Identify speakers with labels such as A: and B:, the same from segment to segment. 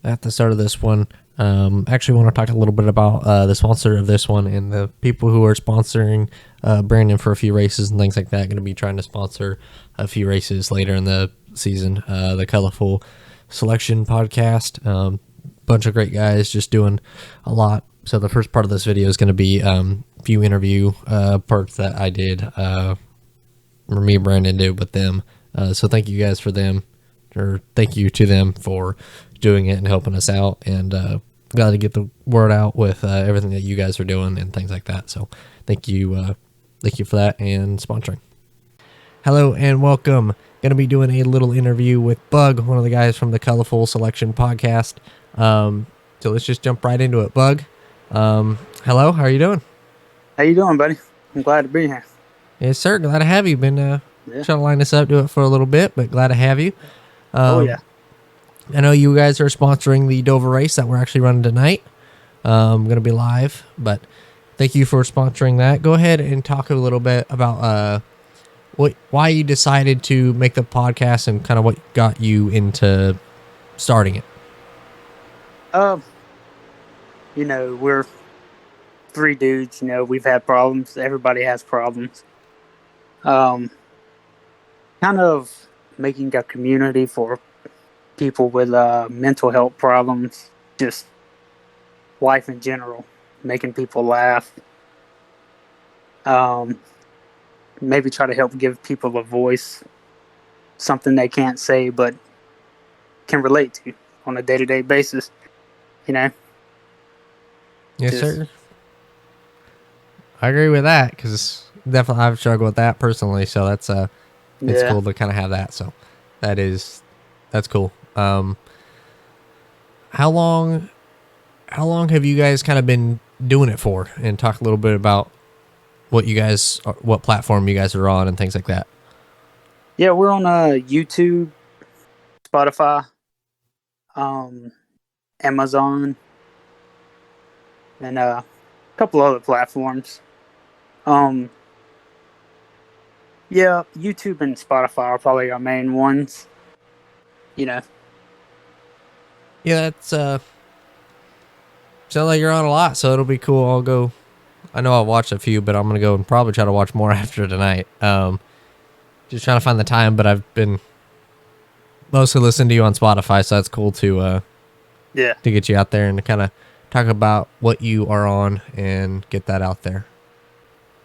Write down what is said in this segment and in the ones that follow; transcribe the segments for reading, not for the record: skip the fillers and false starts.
A: at the start of this one, actually want to talk a little bit about the sponsor of this one and the people who are sponsoring Brandon for a few races and things like that. Going to be trying to sponsor a few races later in the season. The Colorful Selection Podcast. Bunch of great guys just doing a lot. So the first part of this video is going to be a few interview parts that I did, or me and Brandon did with them. So thank you guys for them, or thank you to them for doing it and helping us out. And glad to get the word out with everything that you guys are doing and things like that. So thank you for that and sponsoring. Hello and welcome. Going to be doing a little interview with Bug, one of the guys from the Colorful Selection Podcast. So let's just jump right into it. Bug, hello, how are you doing?
B: How you doing, buddy? I'm glad to be here.
A: Yes, sir. Glad to have you. Been trying to line this up, do it for a little bit, but glad to have you.
B: Yeah.
A: I know you guys are sponsoring the Dover race that we're actually running tonight. Going to be live, but thank you for sponsoring that. Go ahead and talk a little bit about why you decided to make the podcast and kind of what got you into starting it.
B: We're three dudes. We've had problems. Everybody has problems. Kind of making a community for people with mental health problems, just life in general, making people laugh. Maybe try to help give people a voice, something they can't say but can relate to on a day-to-day basis.
A: Yes, sir. I agree with that because definitely I've struggled with that personally. So that's it's cool to kind of have that. So that's cool. How long have you guys kind of been doing it for? And talk a little bit about what platform you guys are on and things like that.
B: Yeah, we're on YouTube, Spotify, Amazon, and a couple other platforms. Yeah, YouTube and Spotify are probably our main ones.
A: Yeah, that's sounds like you're on a lot, so it'll be cool. I know I'll watch a few, but I'm gonna go and probably try to watch more after tonight. Just trying to find the time, but I've been mostly listening to you on Spotify, so that's cool to get you out there and to kind of talk about what you are on and get that out there.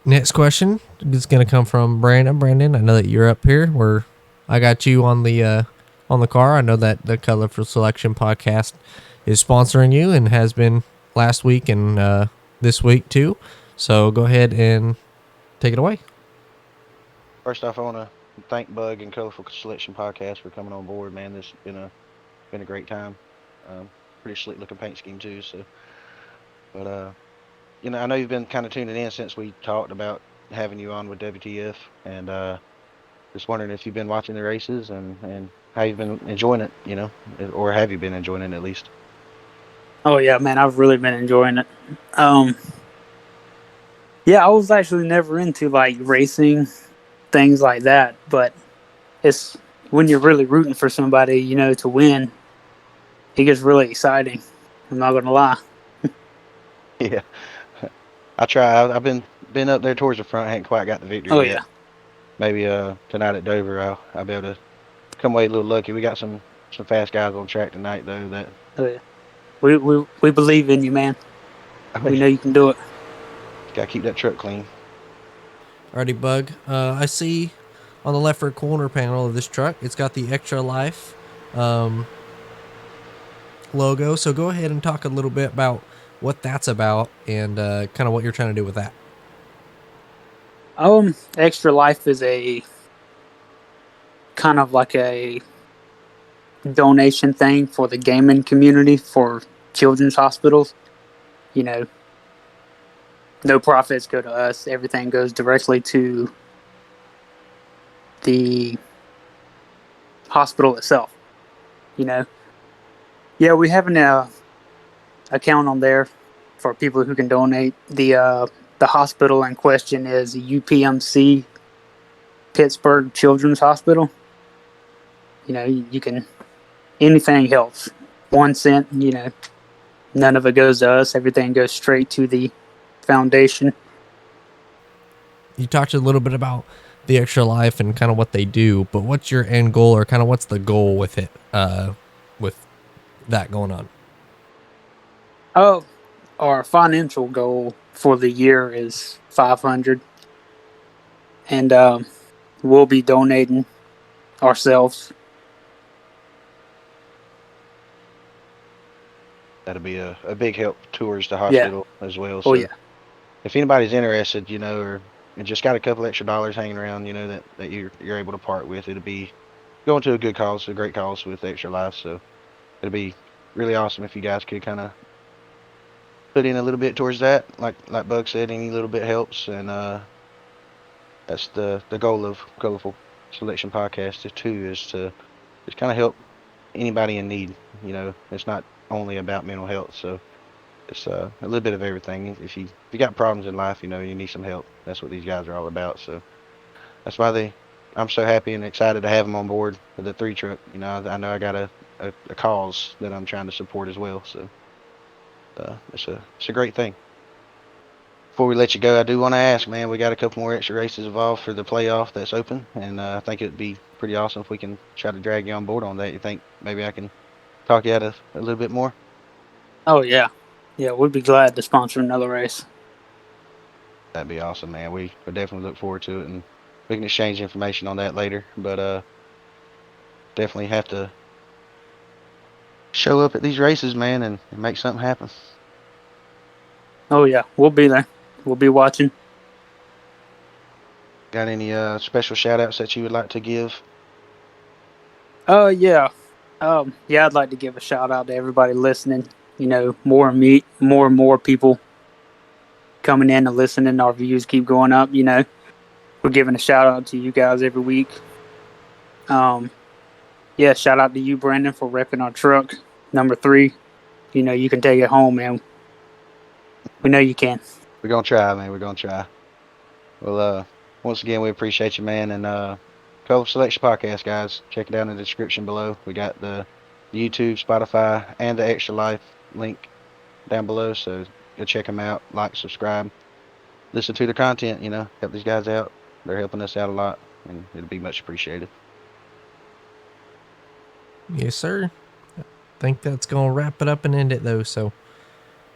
A: Next question is going to come from Brandon. Brandon, I know that you're up here where I got you on the car. I know that the Colorful Selection Podcast is sponsoring you and has been last week and this week too. So go ahead and take it away.
C: First off, I want to thank Bug and Colorful Selection Podcast for coming on board, man. This has been a great time. Pretty slick looking paint scheme too. So, but I know you've been kind of tuning in since we talked about having you on with WTF, and just wondering if you've been watching the races and how you've been enjoying it, or have you been enjoying it at least?
B: Oh yeah, man, I've really been enjoying it. Yeah, I was actually never into like racing, things like that, but it's when you're really rooting for somebody, to win, it gets really exciting. I'm not gonna lie.
C: Yeah, I try. I've been up there towards the front. I ain't quite got the victory yet.
B: Yeah.
C: Maybe tonight at Dover, I'll be able to come away a little lucky. We got some fast guys on track tonight though.
B: We believe in you, man. We know you can do it.
C: Gotta keep that truck clean.
A: Alrighty, Bug. I see on the left rear corner panel of this truck, it's got the Extra Life logo. So go ahead and talk a little bit about what that's about and kind of what you're trying to do with that.
B: Extra Life is a kind of like a donation thing for the gaming community for children's hospitals. No profits go to us. Everything goes directly to the hospital itself. Yeah, we have an account on there for people who can donate. The hospital in question is UPMC Pittsburgh Children's Hospital. You can, anything helps. 1 cent. None of it goes to us. Everything goes straight to the foundation.
A: You talked a little bit about the Extra Life and kind of what they do, but what's your end goal, or kind of what's the goal with it, with that going on?
B: Oh, our financial goal for the year is 500, and we'll be donating ourselves.
C: That'll be a big help towards the
B: Yeah.
C: hospital as well.
B: Oh
C: So
B: yeah.
C: if anybody's interested, or and just got a couple extra dollars hanging around, that you're able to part with, it'll be going to a good cause, a great cause with Extra Life. So it'll be really awesome if you guys could kind of put in a little bit towards that. Like Bug said, any little bit helps, and that's the goal of Colorful Selection Podcast too, is to just kind of help anybody in need. It's not only about mental health, so it's a little bit of everything. If you got problems in life, you need some help. That's what these guys are all about. So that's why I'm so happy and excited to have them on board with the 3 truck. I know I got a cause that I'm trying to support as well. So it's a great thing. Before we let you go, I do want to ask, man, we got a couple more extra races involved for the playoff that's open, and I think it'd be pretty awesome if we can try to drag you on board on that. You think maybe I can talk you out of a little bit more?
B: Oh yeah. Yeah, we'd be glad to sponsor another race.
C: That'd be awesome, man. We would definitely look forward to it, and we can exchange information on that later. But definitely have to show up at these races, man, and make something happen.
B: Oh yeah, we'll be there. We'll be watching.
C: Got any special shout outs that you would like to give?
B: Yeah. Yeah, I'd like to give a shout out to everybody listening. More and more people coming in and listening. Our views keep going up. We're giving a shout out to you guys every week. Yeah, shout out to you, Brandon, for repping our truck number 3. You can take it home, man. We know you can.
C: We're gonna try, man. We're gonna try. Well, once again, we appreciate you, man. And Color Selection Podcast, guys, check it out in the description below. We got the YouTube, Spotify, and the Extra Life link down below. So go check them out, like, subscribe, listen to the content. Help these guys out. They're helping us out a lot, and it'll be much appreciated.
A: Yes, sir. I think that's going to wrap it up and end it, though. So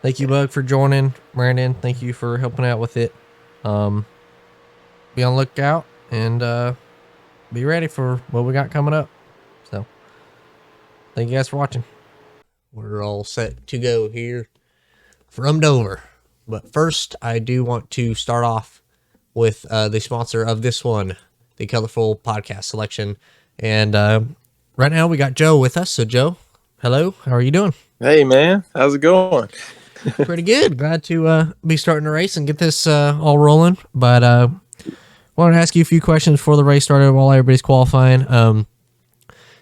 A: thank you, Bug, for joining. Brandon, thank you for helping out with it. Be on the lookout and be ready for what we got coming up. So thank you guys for watching. We're all set to go here from Dover. But first, I do want to start off with the sponsor of this one, the Colorful Podcast Selection. And right now we got Joe with us. So Joe, hello, how are you doing?
D: Hey man, how's it going?
A: Pretty good. Glad to be starting a race and get this all rolling. But wanted to ask you a few questions before the race started while everybody's qualifying.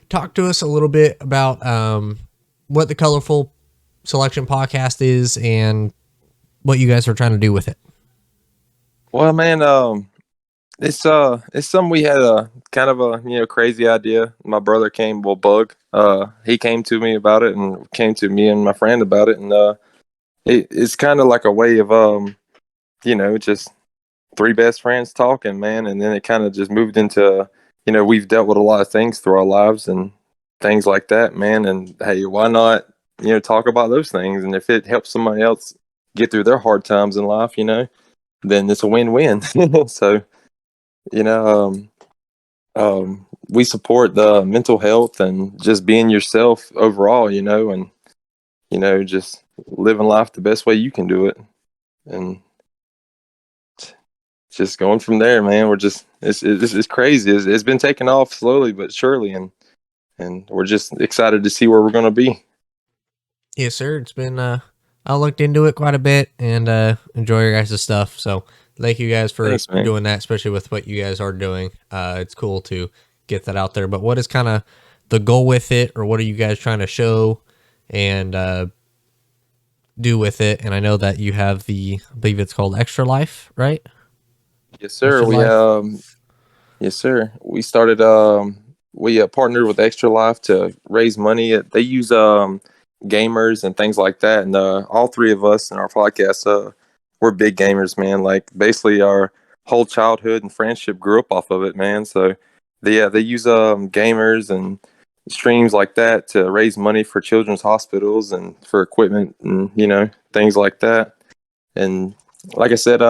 A: Talk to us a little bit about what the Colorful Selection Podcast is and what you guys are trying to do with it.
D: Well, man, it's something we had a kind of a crazy idea. My brother Bug, he came to me about it and came to me and my friend about it, and it's kind of like a way of just 3 best friends talking, man, and then it kind of just moved into we've dealt with a lot of things through our lives and things like that, man, and hey, why not talk about those things, and if it helps somebody else get through their hard times in life, then it's a win-win. So, we support the mental health and just being yourself overall, and, just living life the best way you can do it. And just going from there, man, it's crazy. It's been taking off slowly but surely. And we're just excited to see where we're going to be.
A: Yes, sir. It's been, I looked into it quite a bit and enjoy your guys' stuff. So thank you guys for doing that, especially with what you guys are doing. It's cool to get that out there. But what is kind of the goal with it, or what are you guys trying to show and do with it? And I know that you have I believe it's called Extra Life, right?
D: Yes, sir. Yes, sir. We started, we partnered with Extra Life to raise money. They use gamers and things like that. And all three of us in our podcast, we're big gamers, man. Like basically our whole childhood and friendship grew up off of it, man. So they use gamers and streams like that to raise money for children's hospitals and for equipment and things like that. And like I said,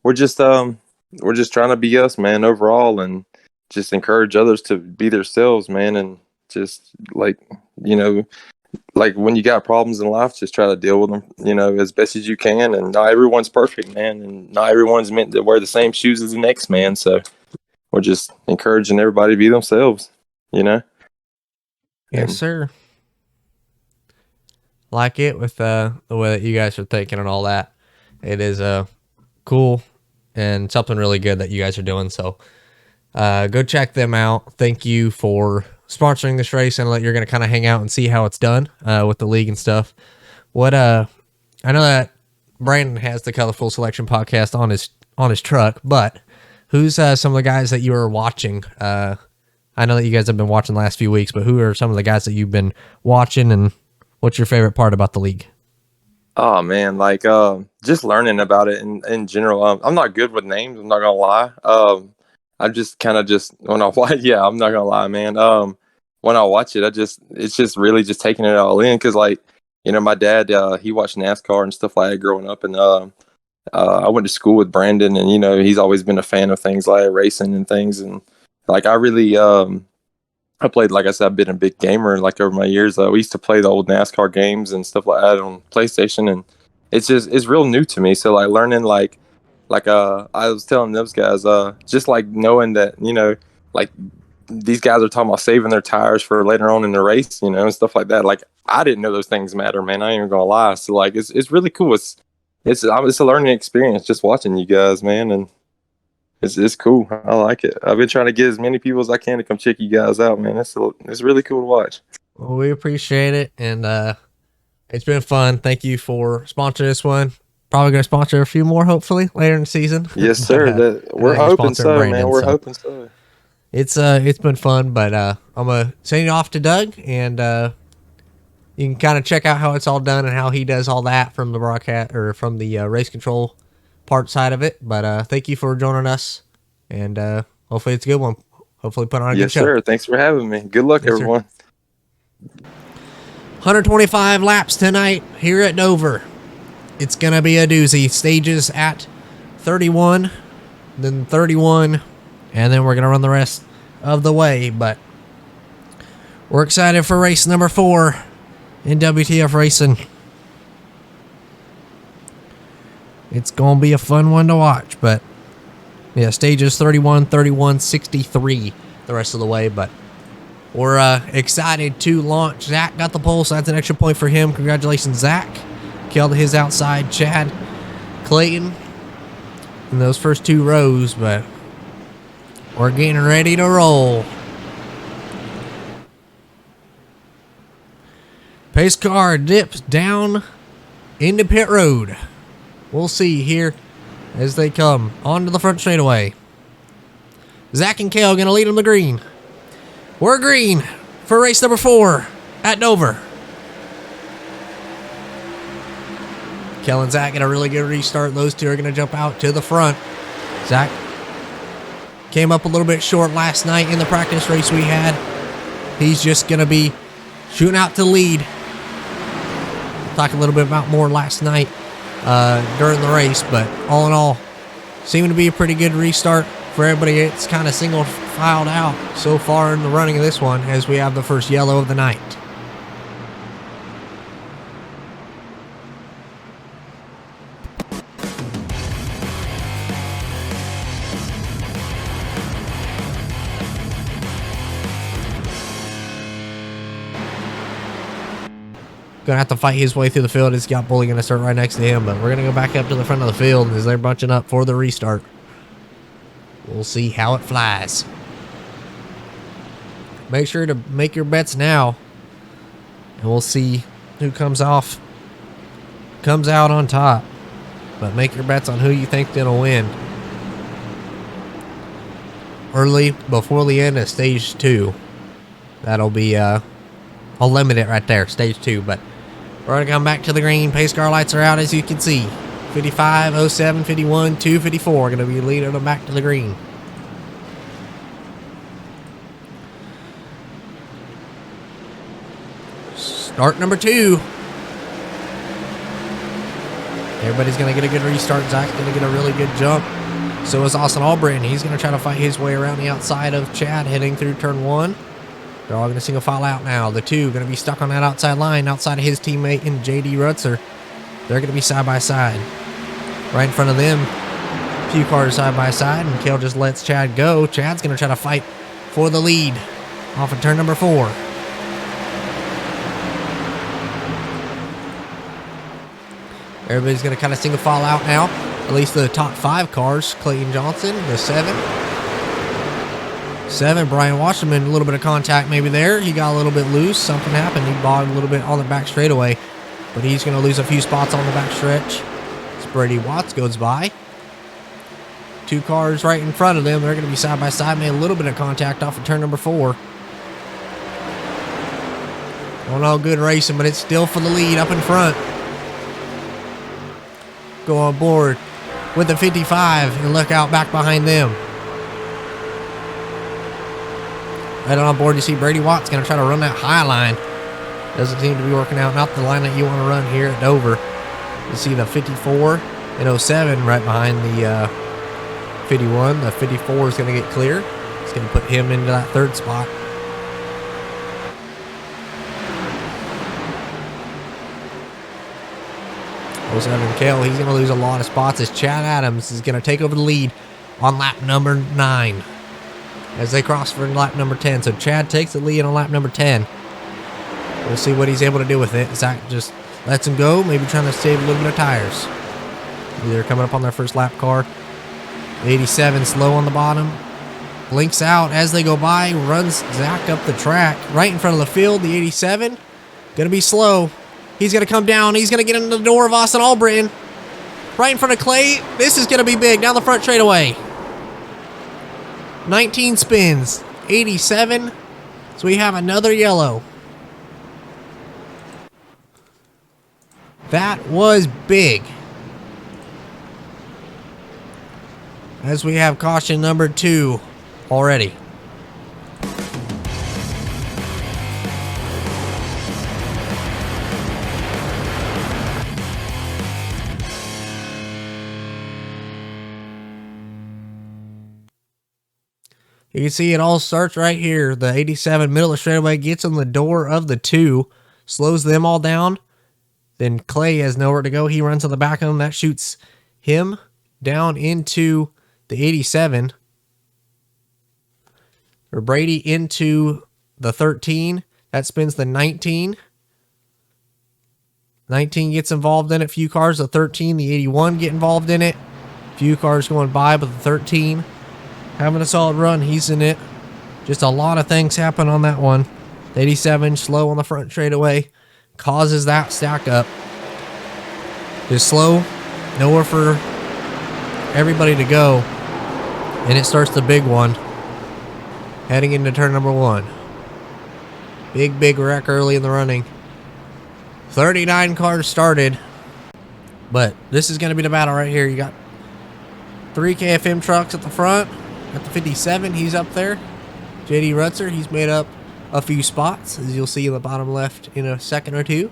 D: we're just trying to be us, man, overall, and just encourage others to be themselves, man, and just like when you got problems in life, just try to deal with them, as best as you can. And not everyone's perfect, man, and not everyone's meant to wear the same shoes as the next man. So we're just encouraging everybody to be themselves,
A: Yes,
D: And-
A: sir. Like it with the way that you guys are thinking and all that. It is cool and something really good that you guys are doing. So go check them out. Thank you for sponsoring this race, and you're going to kind of hang out and see how it's done with the league and stuff. What I know that Brandon has the Colorful Selection podcast on his truck, but who's some of the guys that you are watching? I know that you guys have been watching the last few weeks, but who are some of the guys that you've been watching, and what's your favorite part about the league?
D: Oh man, like just learning about it in general. I'm not good with names. I'm not gonna lie. I just kind of just when I watch, yeah, I'm not gonna lie, man. When I watch it, it's just really just taking it all in because like my dad he watched NASCAR and stuff like that growing up, and I went to school with Brandon, and he's always been a fan of things like racing and things, and like I really I played, like I said, I've been a big gamer like over my years. We used to play the old NASCAR games and stuff like that on PlayStation, and it's real new to me. So like learning like I was telling those guys, just like knowing that like these guys are talking about saving their tires for later on in the race, and stuff like that. Like I didn't know those things matter, man. I ain't even gonna lie. So like it's really cool. It's a learning experience just watching you guys, man, and it's cool. I like it. I've been trying to get as many people as I can to come check you guys out, man. It's really cool to watch.
A: Well, we appreciate it, and it's been fun. Thank you for sponsoring this one. Probably going to sponsor a few more, hopefully, later in the season.
D: Yes, sir. We're hoping so, Brandon, man. We're hoping so.
A: It's been fun, but I'm gonna send you off to Doug, and you can kind of check out how it's all done and how he does all that from the broadcast or from the race control part side of it. But thank you for joining us, and hopefully it's a good one. Hopefully put on a good show.
D: Yes, sir. Thanks for having me. Good luck,
A: Yes,
D: everyone.
A: 125 laps tonight here at Dover. It's going to be a doozy. Stages at 31, then 31, and then we're going to run the rest of the way. But we're excited for race number 4 in WTF Racing. It's going to be a fun one to watch, but yeah, stages 31, 31, 63 the rest of the way, but we're excited to launch. Zach got the pole, so that's an extra point for him. Congratulations, Zach. Killed his outside Chad Clayton in those first 2 rows, but we're getting ready to roll. Pace car dips down into pit road. We'll see here as they come onto the front straightaway. Zach and Kale going to lead them to green. We're green for race number 4 at Dover. Kale and Zach get a really good restart. Those two are going to jump out to the front. Zach came up a little bit short last night in the practice race we had. He's just going to be shooting out to lead. Talk a little bit about more last night during the race, but all in all, seeming to be a pretty good restart for everybody. It's kind of single filed out so far in the running of this one as we have the first yellow of the night. Gonna have to fight his way through the field. It's got Bully gonna start right next to him, but we're gonna go back up to the front of the field as they're bunching up for the restart. We'll see how it flies. Make sure to make your bets now, and we'll see who comes out on top. But make your bets on who you think gonna win early before the end of stage 2. That'll be I'll limit it right there, stage 2, but We're going to come back to the green. Pace car lights are out, as you can see. 55, 07, 51, 254 going to be leading them back to the green. Start number 2. Everybody's going to get a good restart. Zach's going to get a really good jump. So is Austin Albritton. He's going to try to fight his way around the outside of Chad, heading through turn 1. They're all going to single file out now. The 2 going to be stuck on that outside line, outside of his teammate in J.D. Rutzer. They're going to be side by side. Right in front of them, a few cars side by side, and Kale just lets Chad go. Chad's going to try to fight for the lead off of turn number 4. Everybody's going to kind of single file out now. At least the top 5 cars. Clayton Johnson, the 7. 7, Brian Wasserman, a little bit of contact maybe there. He got a little bit loose. Something happened. He bogged a little bit on the back straightaway. But he's going to lose a few spots on the back stretch. As Brady Watts goes by. 2 cars right in front of them. They're going to be side by side. Made a little bit of contact off of turn number 4. Going all good racing, but it's still for the lead up in front. Go on board with the 55 and look out back behind them. Right on board, you see Brady Watts going to try to run that high line. Doesn't seem to be working out. Not the line that you want to run here at Dover. You see the 54 and 07 right behind the 51. The 54 is going to get clear. It's going to put him into that 3rd spot. Kale, he's going to lose a lot of spots as Chad Adams is going to take over the lead on lap number 9 as they cross for lap number 10. So Chad takes the lead on lap number 10. We'll see what he's able to do with it. Zach just lets him go, maybe trying to save a little bit of tires. They're coming up on their first lap car. The 87 slow on the bottom. Blinks out as they go by, runs Zach up the track right in front of the field. The 87 going to be slow. He's going to come down. He's going to get into the door of Austin Albritton. Right in front of Clay. This is going to be big. Down the front straightaway. 19 spins. 87. So we have another yellow. That was big. As we have caution number 2 already. You can see it all starts right here. The 87 middle of straightaway gets in the door of the 2, slows them all down. Then Clay has nowhere to go. He runs on the back of him. That shoots him down into the 87. Or Brady into the 13. That spins the 19. 19 gets involved in it. Few cars. The 13, the 81 get involved in it. Few cars going by, but the 13 having a solid run. He's in it. Just a lot of things happen on that one. The 87 slow on the front straightaway. Causes that stack up. Just slow. Nowhere for everybody to go. And it starts the big one. Heading into turn number 1. Big wreck early in the running. 39 cars started. But this is going to be the battle right here. You got 3 KFM trucks at the front. At the 57, he's up there. J.D. Rutzer, he's made up a few spots, as you'll see in the bottom left in a second or two.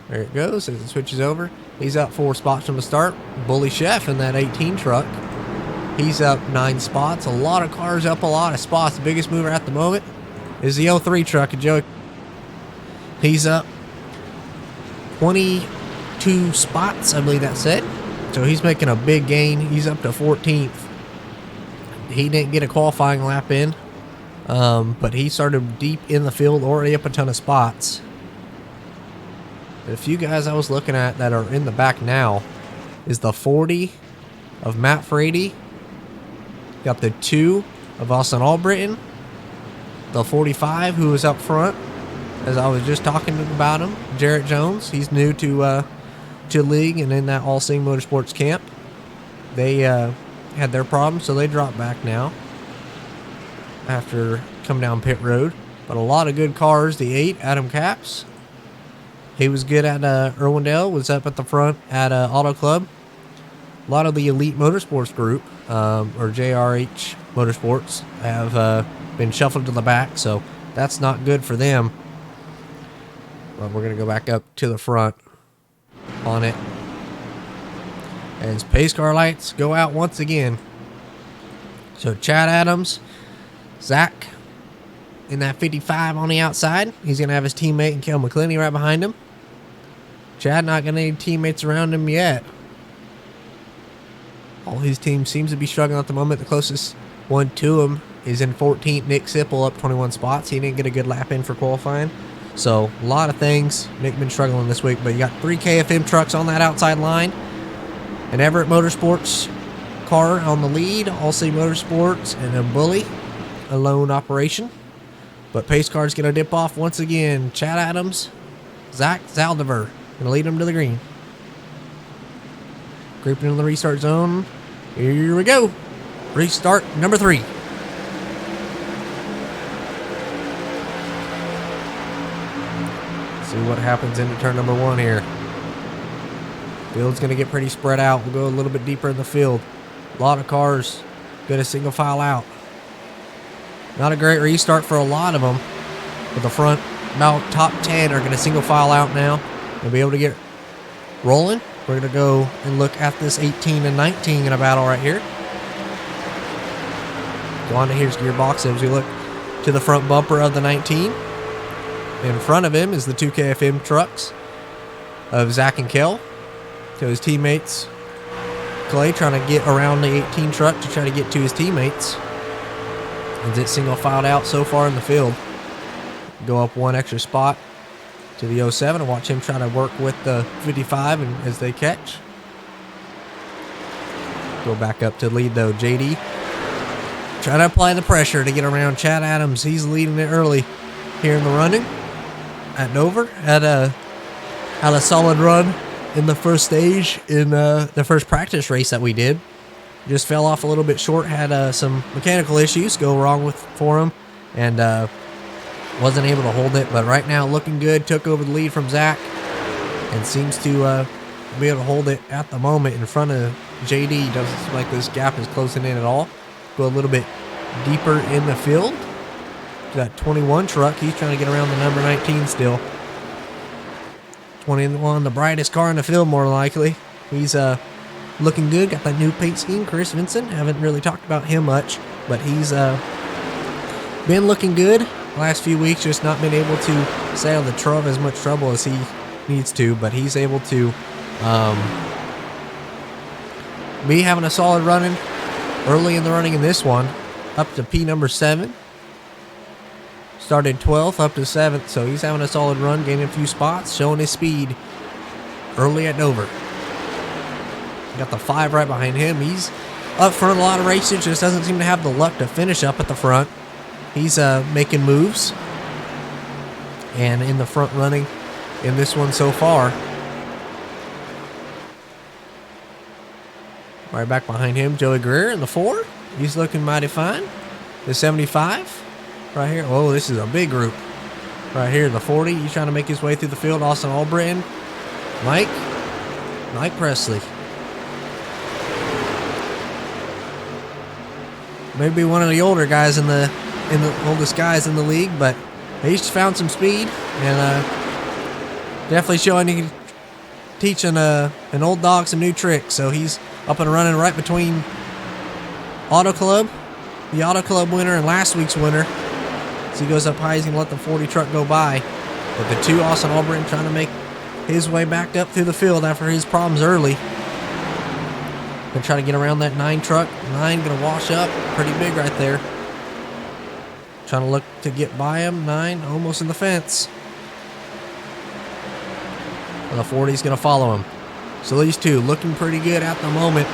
A: There it goes, as it switches over. He's up 4 spots from the start. Bully Chef in that 18 truck. He's up 9 spots. A lot of cars up a lot of spots. The biggest mover at the moment is the 03 truck of Joey. He's up 22 spots, I believe that said. So he's making a big gain. He's up to 14th. He didn't get a qualifying lap in, but he started deep in the field, already up a ton of spots. A few guys I was looking at that are in the back now is the 40 of Matt Frady. Got the 2 of Austin Albritton. The 45 who is up front, as I was just talking about him, Jarrett Jones. He's new to league and in that All Sing Motorsports camp. They had their problems, so they dropped back now after come down pit road. But a lot of good cars. The 8, Adam Capps. He was good at Irwindale, was up at the front at Auto Club. A lot of the Elite Motorsports group, or JRH Motorsports, have been shuffled to the back, so that's not good for them. But we're going to go back up to the front on it. As pace car lights go out once again. So Chad Adams, Zach in that 55 on the outside. He's going to have his teammate and Kel McClinney right behind him. Chad not going to need teammates around him yet. All his team seems to be struggling at the moment. The closest one to him is in 14th. Nick Sipple up 21 spots. He didn't get a good lap in for qualifying. So a lot of things. Nick been struggling this week, but you got 3 KFM trucks on that outside line. An Everett Motorsports car on the lead. Allstate Motorsports and a Bully, a lone operation. But pace car's going to dip off once again. Chad Adams, Zach Zaldivar going to lead him to the green. Creeping into the restart zone. Here we go. Restart number 3. See what happens into turn number 1 here. Field's going to get pretty spread out. We'll go a little bit deeper in the field. A lot of cars going to single file out. Not a great restart for a lot of them. But the front, about top 10 are going to single file out now. They'll be able to get rolling. We're going to go and look at this 18 and 19 in a battle right here. Go on to here's gearbox as we look to the front bumper of the 19. In front of him is the 2 KFM trucks of Zach and Kel. So his teammates, Clay trying to get around the 18 truck to try to get to his teammates. As it single filed out so far in the field. Go up 1 extra spot to the 07 and watch him try to work with the 55 and as they catch. Go back up to lead though. JD trying to apply the pressure to get around Chad Adams. He's leading it early here in the running at Dover. Had a solid run in the first stage in the first practice race that we did. Just fell off a little bit short. Had some mechanical issues go wrong for him and wasn't able to hold it. But right now looking good. Took over the lead from Zach and seems to be able to hold it at the moment in front of JD. Doesn't seem like this gap is closing in at all. Go a little bit deeper in the field. That 21 truck, he's trying to get around the number 19 still. 21, the brightest car in the field more likely. He's looking good. Got that new paint scheme. Chris Vincent, haven't really talked about him much, but he's been looking good last few weeks. Just not been able to stay out of as much trouble as he needs to, but he's able to be having a solid running early in the running in this one. Up to P number 7. Started 12th up to 7th, so he's having a solid run, gaining a few spots, showing his speed early at Dover. Got the 5 right behind him. He's up front a lot of races, just doesn't seem to have the luck to finish up at the front. He's making moves and in the front running in this one so far. Right back behind him, Joey Greer in the 4. He's looking mighty fine. The 75 right here. Oh, this is a big group. Right here, the 40. He's trying to make his way through the field. Austin Albritton. Mike Presley. Maybe one of the older guys in the oldest guys in the league, but he's found some speed and definitely showing he can teach an old dog some new tricks. So he's up and running right between Auto Club, the Auto Club winner, and last week's winner. As he goes up high, he's going to let the 40 truck go by. But the 2, Austin Albritton, trying to make his way back up through the field after his problems early. Going to try to get around that 9 truck. 9 going to wash up. Pretty big right there. Trying to look to get by him. 9 almost in the fence. And the 40's going to follow him. So these 2 looking pretty good at the moment.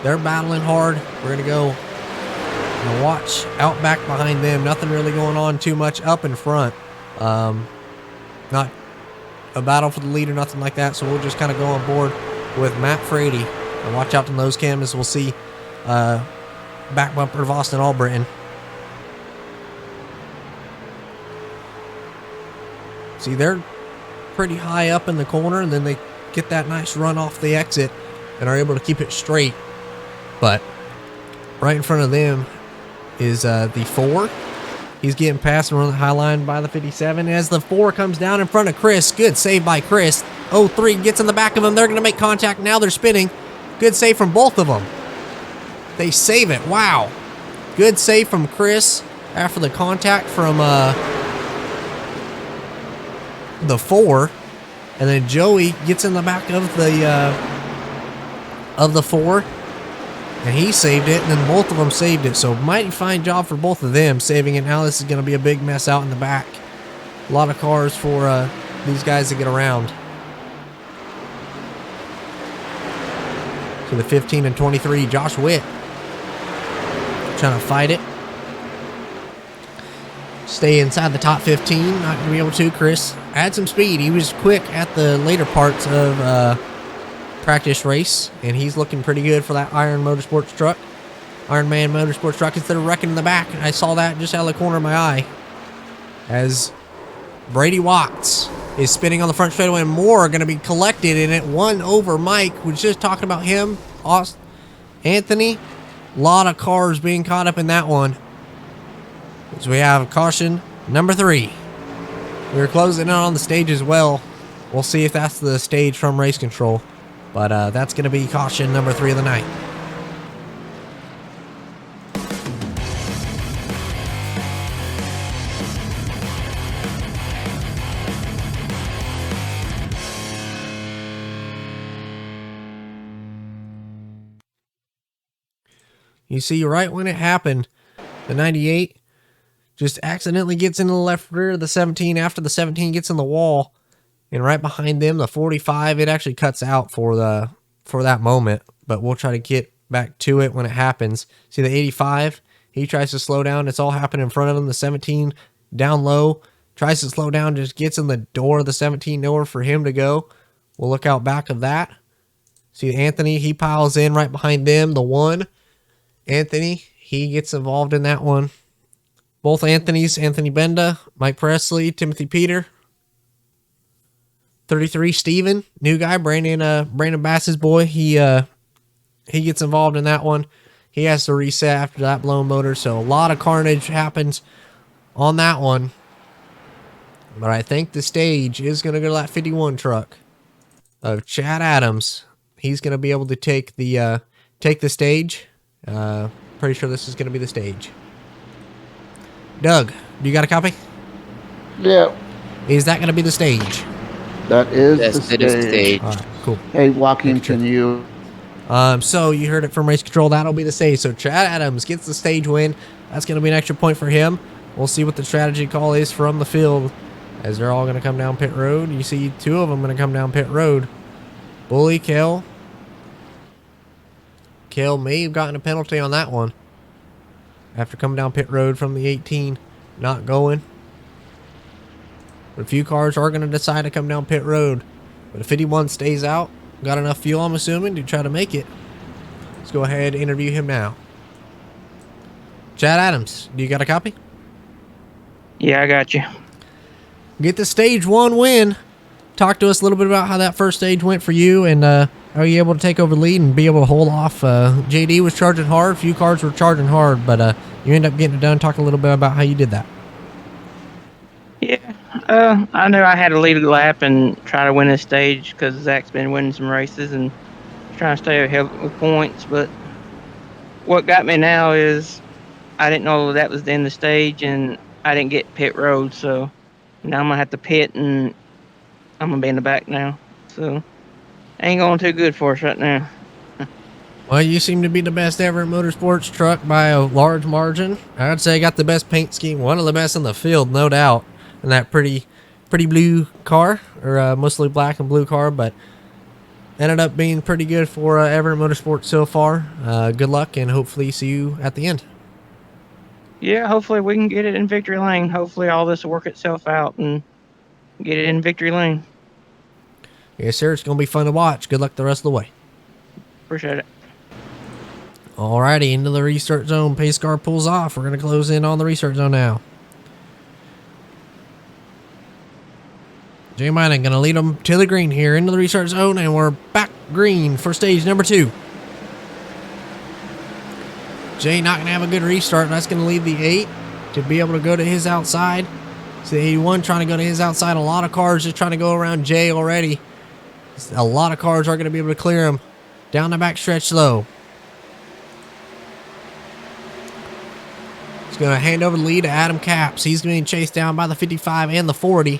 A: They're battling hard. We're going to go and watch out back behind them. Nothing really going on too much up in front. Not a battle for the lead or nothing like that. So we'll just kind of go on board with Matt Frady. And watch out to those cameras. We'll see back bumper of Austin Albritton. See, they're pretty high up in the corner, and then they get that nice run off the exit and are able to keep it straight. But right in front of them is the 4. He's getting past and on the high line by the 57. As the 4 comes down in front of Chris. Good save by Chris. 03 gets in the back of him. They're going to make contact. Now they're spinning. Good save from both of them. They save it. Wow. Good save from Chris after the contact from the 4. And then Joey gets in the back of the 4. And he saved it, and then both of them saved it. So mighty fine job for both of them saving it. Now this is going to be a big mess out in the back. A lot of cars for these guys to get around. So the 15 and 23, Josh Witt trying to fight it. Stay inside the top 15. Not going to be able to. Chris add some speed. He was quick at the later parts of practice race, and he's looking pretty good for that Iron Motorsports truck. Iron Man Motorsports truck instead of wrecking in the back. I saw that just out of the corner of my eye as Brady Watts is spinning on the front straightaway, and more are going to be collected in it. One over Mike. Was just talking about him. Anthony. A lot of cars being caught up in that one. So we have caution number 3. We're closing in on the stage as well. We'll see if that's the stage from race control. But that's going to be caution number 3 of the night. You see, right when it happened, the 98 just accidentally gets into the left rear of the 17 after the 17 gets in the wall. And right behind them, the 45, it actually cuts out for that moment. But we'll try to get back to it when it happens. See the 85? He tries to slow down. It's all happening in front of him. The 17 down low. Tries to slow down. Just gets in the door of the 17. Nowhere for him to go. We'll look out back of that. See Anthony? He piles in right behind them. The 1. Anthony, he gets involved in that one. Both Anthonys, Anthony Benda, Mike Presley, Timothy Peter. 33, Steven, new guy, Brandon Bass's boy. He gets involved in that one. He has to reset after that blown motor, so a lot of carnage happens on that one. But I think the stage is going to go to that 51 truck of Chad Adams. He's going to be able to take the stage. Pretty sure this is going to be the stage. Doug, do you got a copy?
E: Yeah,
A: Is that going to be the stage?
E: that is
F: Yes,
E: the
F: it is the
E: stage.
F: stage.
A: All right, cool.
E: Hey, Joaquin, can you?
A: So you heard it from Race Control. That'll be the stage. So Chad Adams gets the stage win. That's going to be an extra point for him. We'll see what the strategy call is from the field as they're all going to come down pit road. You see 2 of them going to come down pit road. Bully, Kale. Kale may have gotten a penalty on that one after coming down pit road from the 18 not going. But a few cars are going to decide to come down pit road. But if 51 stays out, got enough fuel, I'm assuming, to try to make it. Let's go ahead and interview him now. Chad Adams, do you got a copy?
G: Yeah, I got you.
A: Get the stage 1 win. Talk to us a little bit about how that first stage went for you, and how you able to take over the lead and be able to hold off. JD was charging hard. A few cars were charging hard, but you end up getting it done. Talk a little bit about how you did that.
G: Yeah, I knew I had to lead a lap and try to win this stage because Zach's been winning some races and trying to stay ahead with points. But what got me now is I didn't know that was the end of the stage, and I didn't get pit road, so now I'm gonna have to pit, and I'm gonna be in the back now. So ain't going too good for us right now.
A: Well, you seem to be the best ever motorsports truck by a large margin. I'd say got the best paint scheme, one of the best in the field, no doubt. And that pretty blue car, or mostly black and blue car, but ended up being pretty good for Everett Motorsports so far. Good luck, and hopefully see you at the end.
G: Yeah, hopefully we can get it in victory lane. Hopefully all this will work itself out and get it in victory lane.
A: Yes, sir. It's going to be fun to watch. Good luck the rest of the way.
G: Appreciate it.
A: Alrighty, into the restart zone. Pace car pulls off. We're going to close in on the restart zone now. Jay Minot going to lead them to the green here into the restart zone, and we're back green for stage number 2. Jay not going to have a good restart. That's going to leave the 8 to be able to go to his outside. So the 81 trying to go to his outside. A lot of cars just trying to go around Jay already. A lot of cars are going to be able to clear him down the back stretch slow. He's going to hand over the lead to Adam Capps. He's being chased down by the 55 and the 40.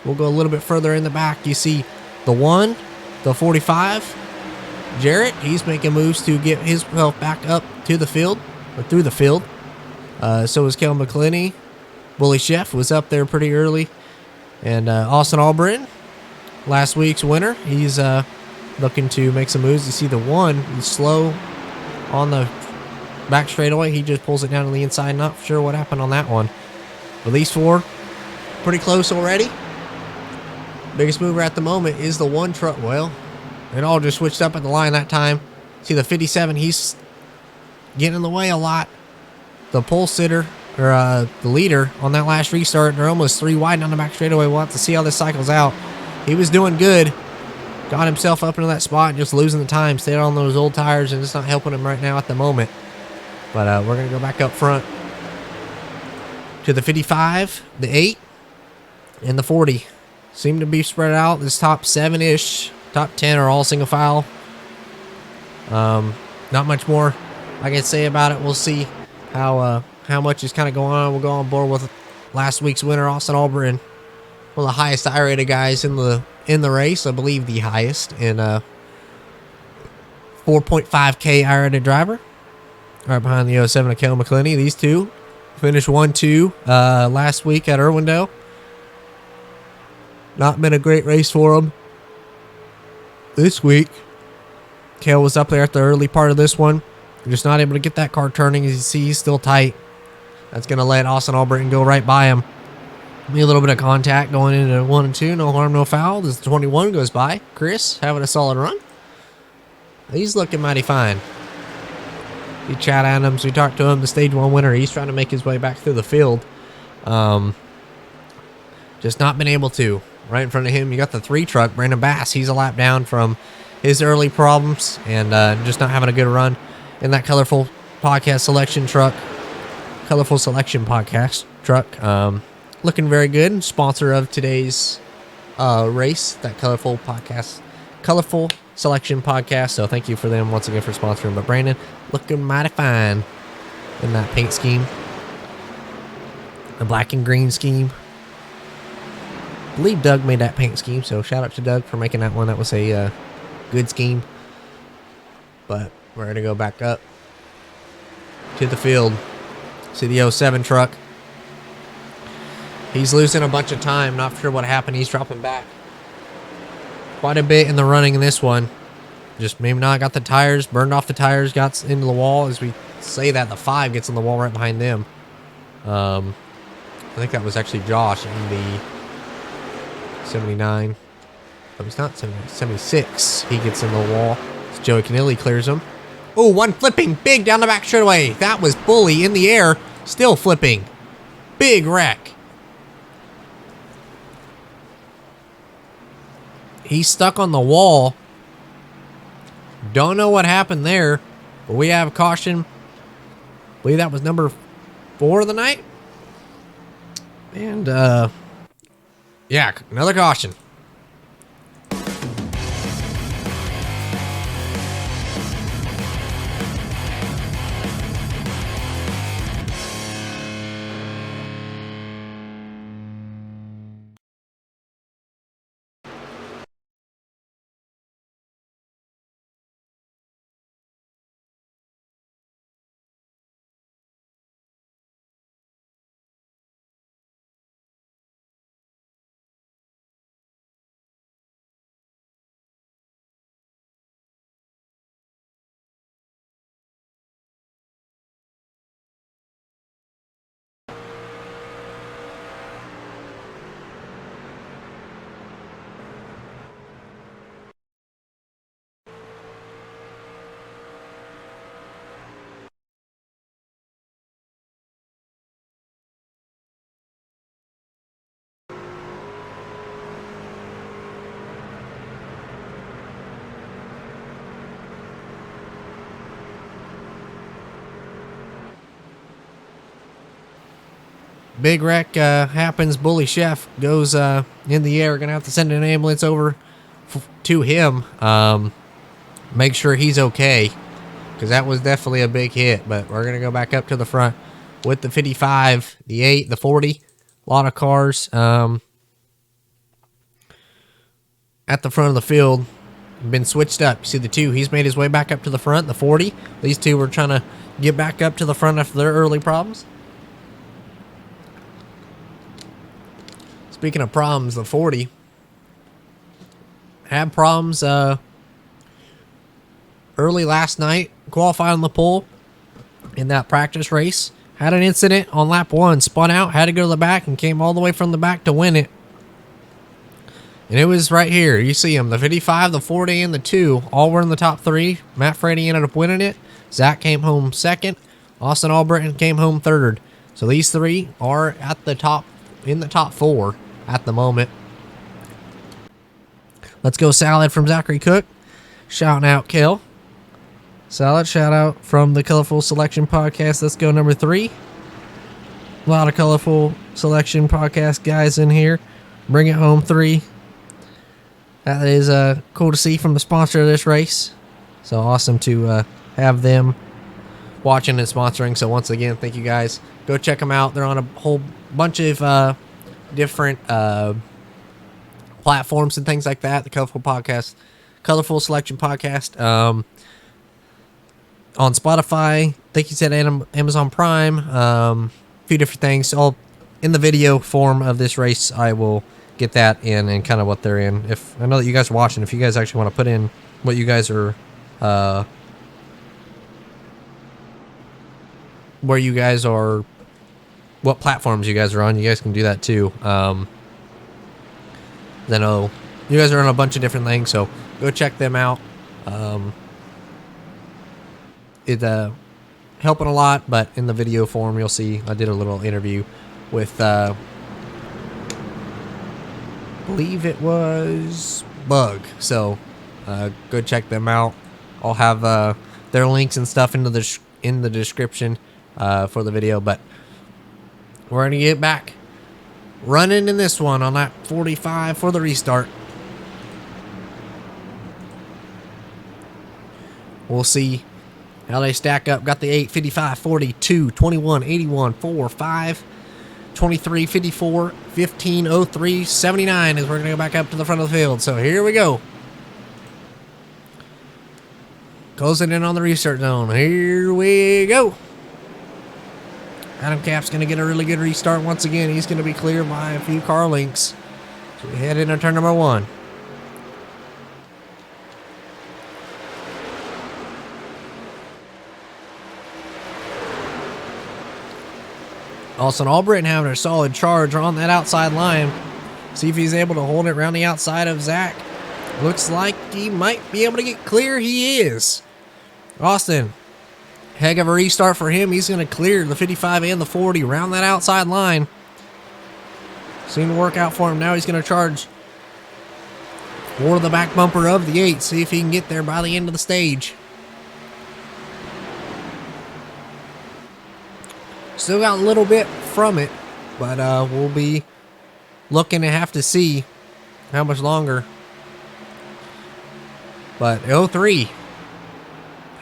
A: We'll go a little bit further in the back. You see the 1, the 45. Jarrett, he's making moves to get himself back up to the field, or through the field. So is Kel McClinney. Bully Chef was up there pretty early. And Austin Albritton, last week's winner, he's looking to make some moves. You see the 1, he's slow on the back straightaway. He just pulls it down on the inside. Not sure what happened on that one. But these 4, pretty close already. Biggest mover at the moment is the 1 truck. Well, it all just switched up at the line that time. See the 57, he's getting in the way a lot. The pole sitter, or the leader on that last restart, they're almost 3 wide down the back straightaway. We'll have to see how this cycles out. He was doing good. Got himself up into that spot and just losing the time. Stayed on those old tires and it's not helping him right now at the moment. But we're going to go back up front to the 55, the 8, and the 40. Seem to be spread out. This top 7-ish, top 10 are all single file. Not much more I can say about it. We'll see how much is kind of going on. We'll go on board with last week's winner, Austin Albritton. One of the highest I-rated guys in the race. I believe the highest. And 4.5K I-rated driver. Right behind the 07 of Kel McClinney. These two finished 1-2 last week at Irwindale. Not been a great race for him this week. Kel was up there at the early part of this one. Just not able to get that car turning. As you see, he's still tight. That's going to let Austin Albritton go right by him. Be a little bit of contact going into 1 and 2. No harm, no foul. As the 21 goes by. Chris having a solid run. He's looking mighty fine. See Chad Adams. We talked to him, the stage 1 winner. He's trying to make his way back through the field. Just not been able to. Right in front of him, you got the 3 truck, Brandon Bass. He's a lap down from his early problems and just not having a good run in that colorful podcast selection truck. Colorful selection podcast truck. Looking very good. Sponsor of today's race, that colorful selection podcast. So thank you for them once again for sponsoring. But Brandon looking mighty fine in that paint scheme. The black and green scheme. I believe Doug made that paint scheme, so shout out to Doug for making that one. That was a good scheme. But we're going to go back up to the field. See the 07 truck. He's losing a bunch of time. Not sure what happened. He's dropping back quite a bit in the running in this one. Just maybe not got the tires, burned off the tires, got into the wall. As we say that, the 5 gets in the wall right behind them. I think that was actually Josh in the 79. Oh, he's not 79, 76. He gets in the wall. So Joey Canilli clears him. Oh, 1 flipping big down the back straightaway. That was Bully in the air, still flipping. Big wreck. He's stuck on the wall. Don't know what happened there, but we have caution. I believe that was number 4 of the night. And, yeah, another caution. big wreck happens. Bully Chef goes in the air. We're going to have to send an ambulance over to him. Make sure he's okay, because that was definitely a big hit. But we're going to go back up to the front with the 55, the 8, the 40. A lot of cars at the front of the field. Been switched up. You see the 2, he's made his way back up to the front. The 40, these 2 were trying to get back up to the front after their early problems. Speaking of problems, the 40 had problems early last night, qualified on the pole in that practice race. Had an incident on lap 1, spun out, had to go to the back, and came all the way from the back to win it. And it was right here. You see them. The 55, the 40, and the 2 all were in the top 3. Matt Frady ended up winning it. Zach came home second. Austin Albritton came home third. So these 3 are at the top, in the top 4 at the moment. Let's go Salad from Zachary Cook. Shouting out Kel. Salad, shout out from the Colorful Selection Podcast. Let's go number 3. A lot of Colorful Selection Podcast guys in here. Bring it home 3. That is cool to see from the sponsor of this race. So awesome to have them watching and sponsoring. So once again, thank you guys. Go check them out. They're on a whole bunch of different platforms and things like that. The Colorful Selection Podcast. On Spotify. Thank you said Amazon Prime. A few different things. All in the video form of this race. I will get that in and kind of what they're in. If I know that you guys are watching, if you guys actually want to put in what you guys are where you guys are, what platforms you guys are on, you guys can do that too. Then you guys are on a bunch of different things, so go check them out. It helping a lot, but in the video form you'll see I did a little interview with believe it was Bug. So go check them out. I'll have their links and stuff in the description for the video. But we're gonna get back running in this one on lap 45 for the restart. We'll see how they stack up. Got the 8, 55, 42, 21, 81, 4, 5, 23, 54, 15, 03, 79 as we're going to go back up to the front of the field. So here we go. Closing in on the restart zone. Here we go. Adam Cap's going to get a really good restart once again. He's going to be clear by a few car lengths. So we head into turn number 1. Austin Albritton having a solid charge on that outside line. See if he's able to hold it around the outside of Zach. Looks like he might be able to get clear. He is. Austin, heck of a restart for him. He's going to clear the 55 and the 40 around that outside line. Seemed to work out for him. Now he's going to charge for the back bumper of the 8. See if he can get there by the end of the stage. Still got a little bit from it, but we'll be looking to have to see how much longer. But 03,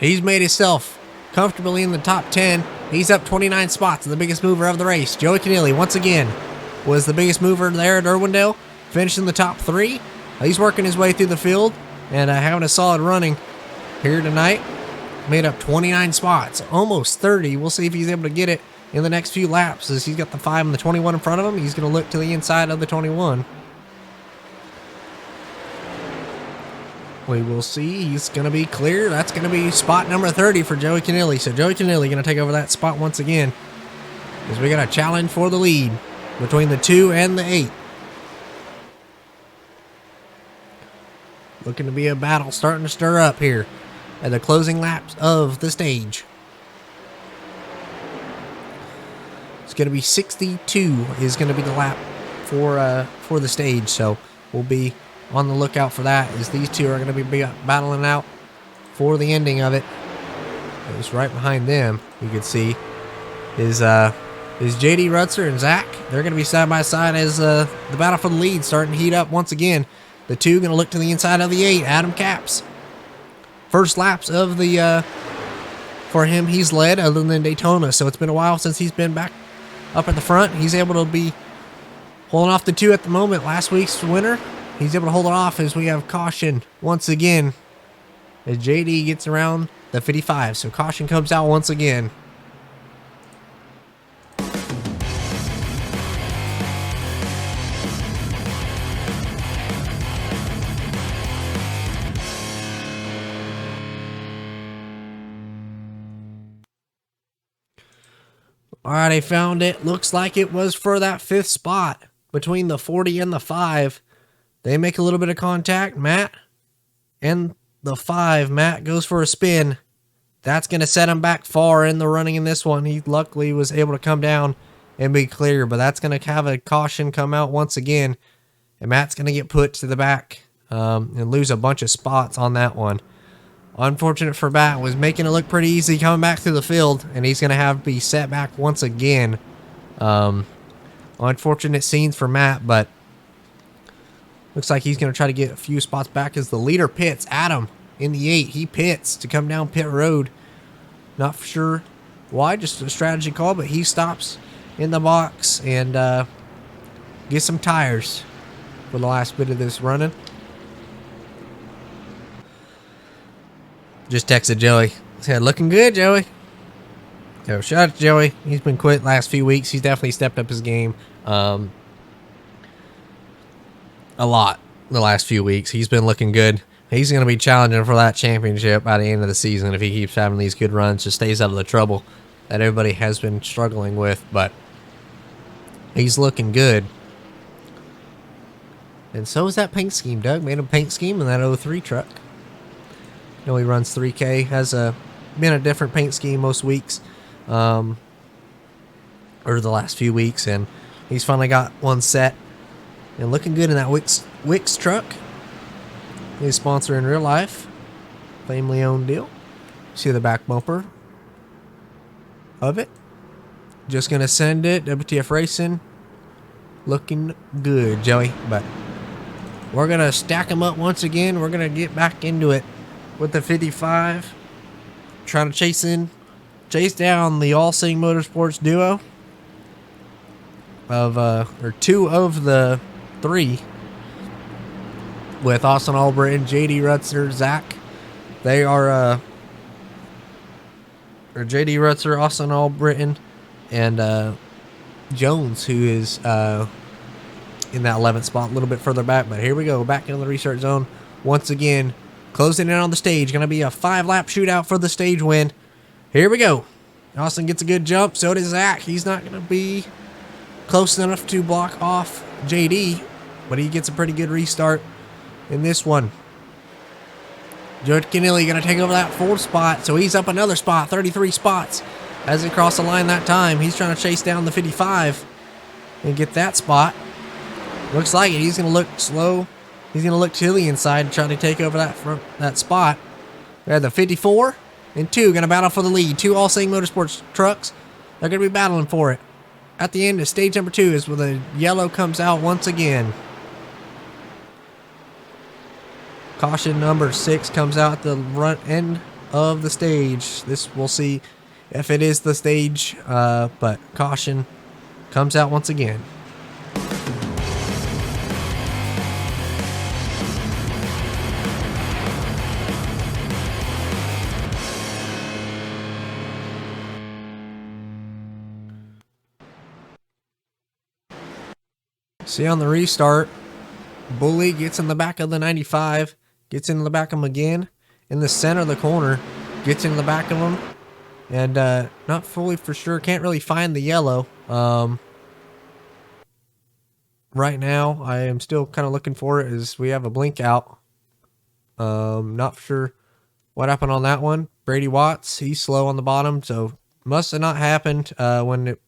A: he's made himself comfortably in the top 10. He's up 29 spots, the biggest mover of the race. Joey Keneally, once again, was the biggest mover there at Irwindale, finished in the top 3. He's working his way through the field and having a solid running here tonight. Made up 29 spots, almost 30. We'll see if he's able to get it in the next few laps, as he's got the 5 and the 21 in front of him. He's going to look to the inside of the 21. We will see. He's going to be clear. That's going to be spot number 30 for Joey Keneally. So Joey Keneally going to take over that spot once again, as we got a challenge for the lead between the 2 and the 8. Looking to be a battle starting to stir up here at the closing laps of the stage. It's going to be 62 is going to be the lap for the stage. So we'll be on the lookout for that, as these 2 are going to be battling out for the ending of it. It's right behind them. You can see is is JD Rutzer and Zach. They're going to be side by side as the battle for the lead starting to heat up once again. The two going to look to the inside of the 8. Adam Capps. First laps of the for him, he's led other than Daytona, so it's been a while since he's been back up at the front. He's able to be holding off the 2 at the moment. Last week's winner, he's able to hold it off as we have caution once again as JD gets around the 55. So caution comes out once again. All right, I found it. Looks like it was for that 5th spot between the 40 and the 5. They make a little bit of contact. Matt and the 5. Matt goes for a spin. That's going to set him back far in the running in this one. He luckily was able to come down and be clear, but that's going to have a caution come out once again. And Matt's going to get put to the back and lose a bunch of spots on that one. Unfortunate for Matt, was making it look pretty easy coming back through the field, and he's going to have to be set back once again. Unfortunate scenes for Matt, but looks like he's going to try to get a few spots back as the leader pits. Adam in the 8, he pits to come down pit road. Not sure why, just a strategy call, but he stops in the box and gets some tires for the last bit of this running. Just texted Joey. Said, looking good, Joey. So shout out to Joey. He's been quit last few weeks. He's definitely stepped up his game a lot the last few weeks. He's been looking good. He's going to be challenging for that championship by the end of the season if he keeps having these good runs, just stays out of the trouble that everybody has been struggling with. But he's looking good. And so is that paint scheme. Doug made a paint scheme in that 03 truck. You know, he runs 3K, has been a different paint scheme most weeks, or the last few weeks, and he's finally got one set and looking good in that Wix truck. His sponsor in real life, family owned deal. See the back bumper of it. Just gonna send it. WTF Racing, looking good, Joey. But we're gonna stack them up once again. We're gonna get back into it with the 55, trying to chase down the IRacing Motorsports duo of or 2 of the 3 with Austin Albritton, JD Rutzer, Zach. They are or JD Rutzer, Austin Albritton, and Jones, who is in that 11th spot a little bit further back. But here we go, back into the restart zone once again. Closing in on the stage. Going to be a 5-lap shootout for the stage win. Here we go. Austin gets a good jump. So does Zach. He's not going to be close enough to block off JD, but he gets a pretty good restart in this one. Joe Canelli going to take over that 4th spot, so he's up another spot, 33 spots. As he crossed the line that time, he's trying to chase down the 55 and get that spot. Looks like it. He's going to look slow. He's going to look to the inside and try to take over that spot. We have the 54 and 2 going to battle for the lead. 2 IRacing Motorsports trucks. They're going to be battling for it. At the end of stage number 2 is where the yellow comes out once again. Caution number 6 comes out at the front end of the stage. This, we'll see if it is the stage, but caution comes out once again. See on the restart, Bully gets in the back of the 95, gets in the back of him again, in the center of the corner, gets in the back of him, and not fully for sure, can't really find the yellow. Right now, I am still kind of looking for it as we have a blink out. Not sure what happened on that one. Brady Watts, he's slow on the bottom, so must have not happened when it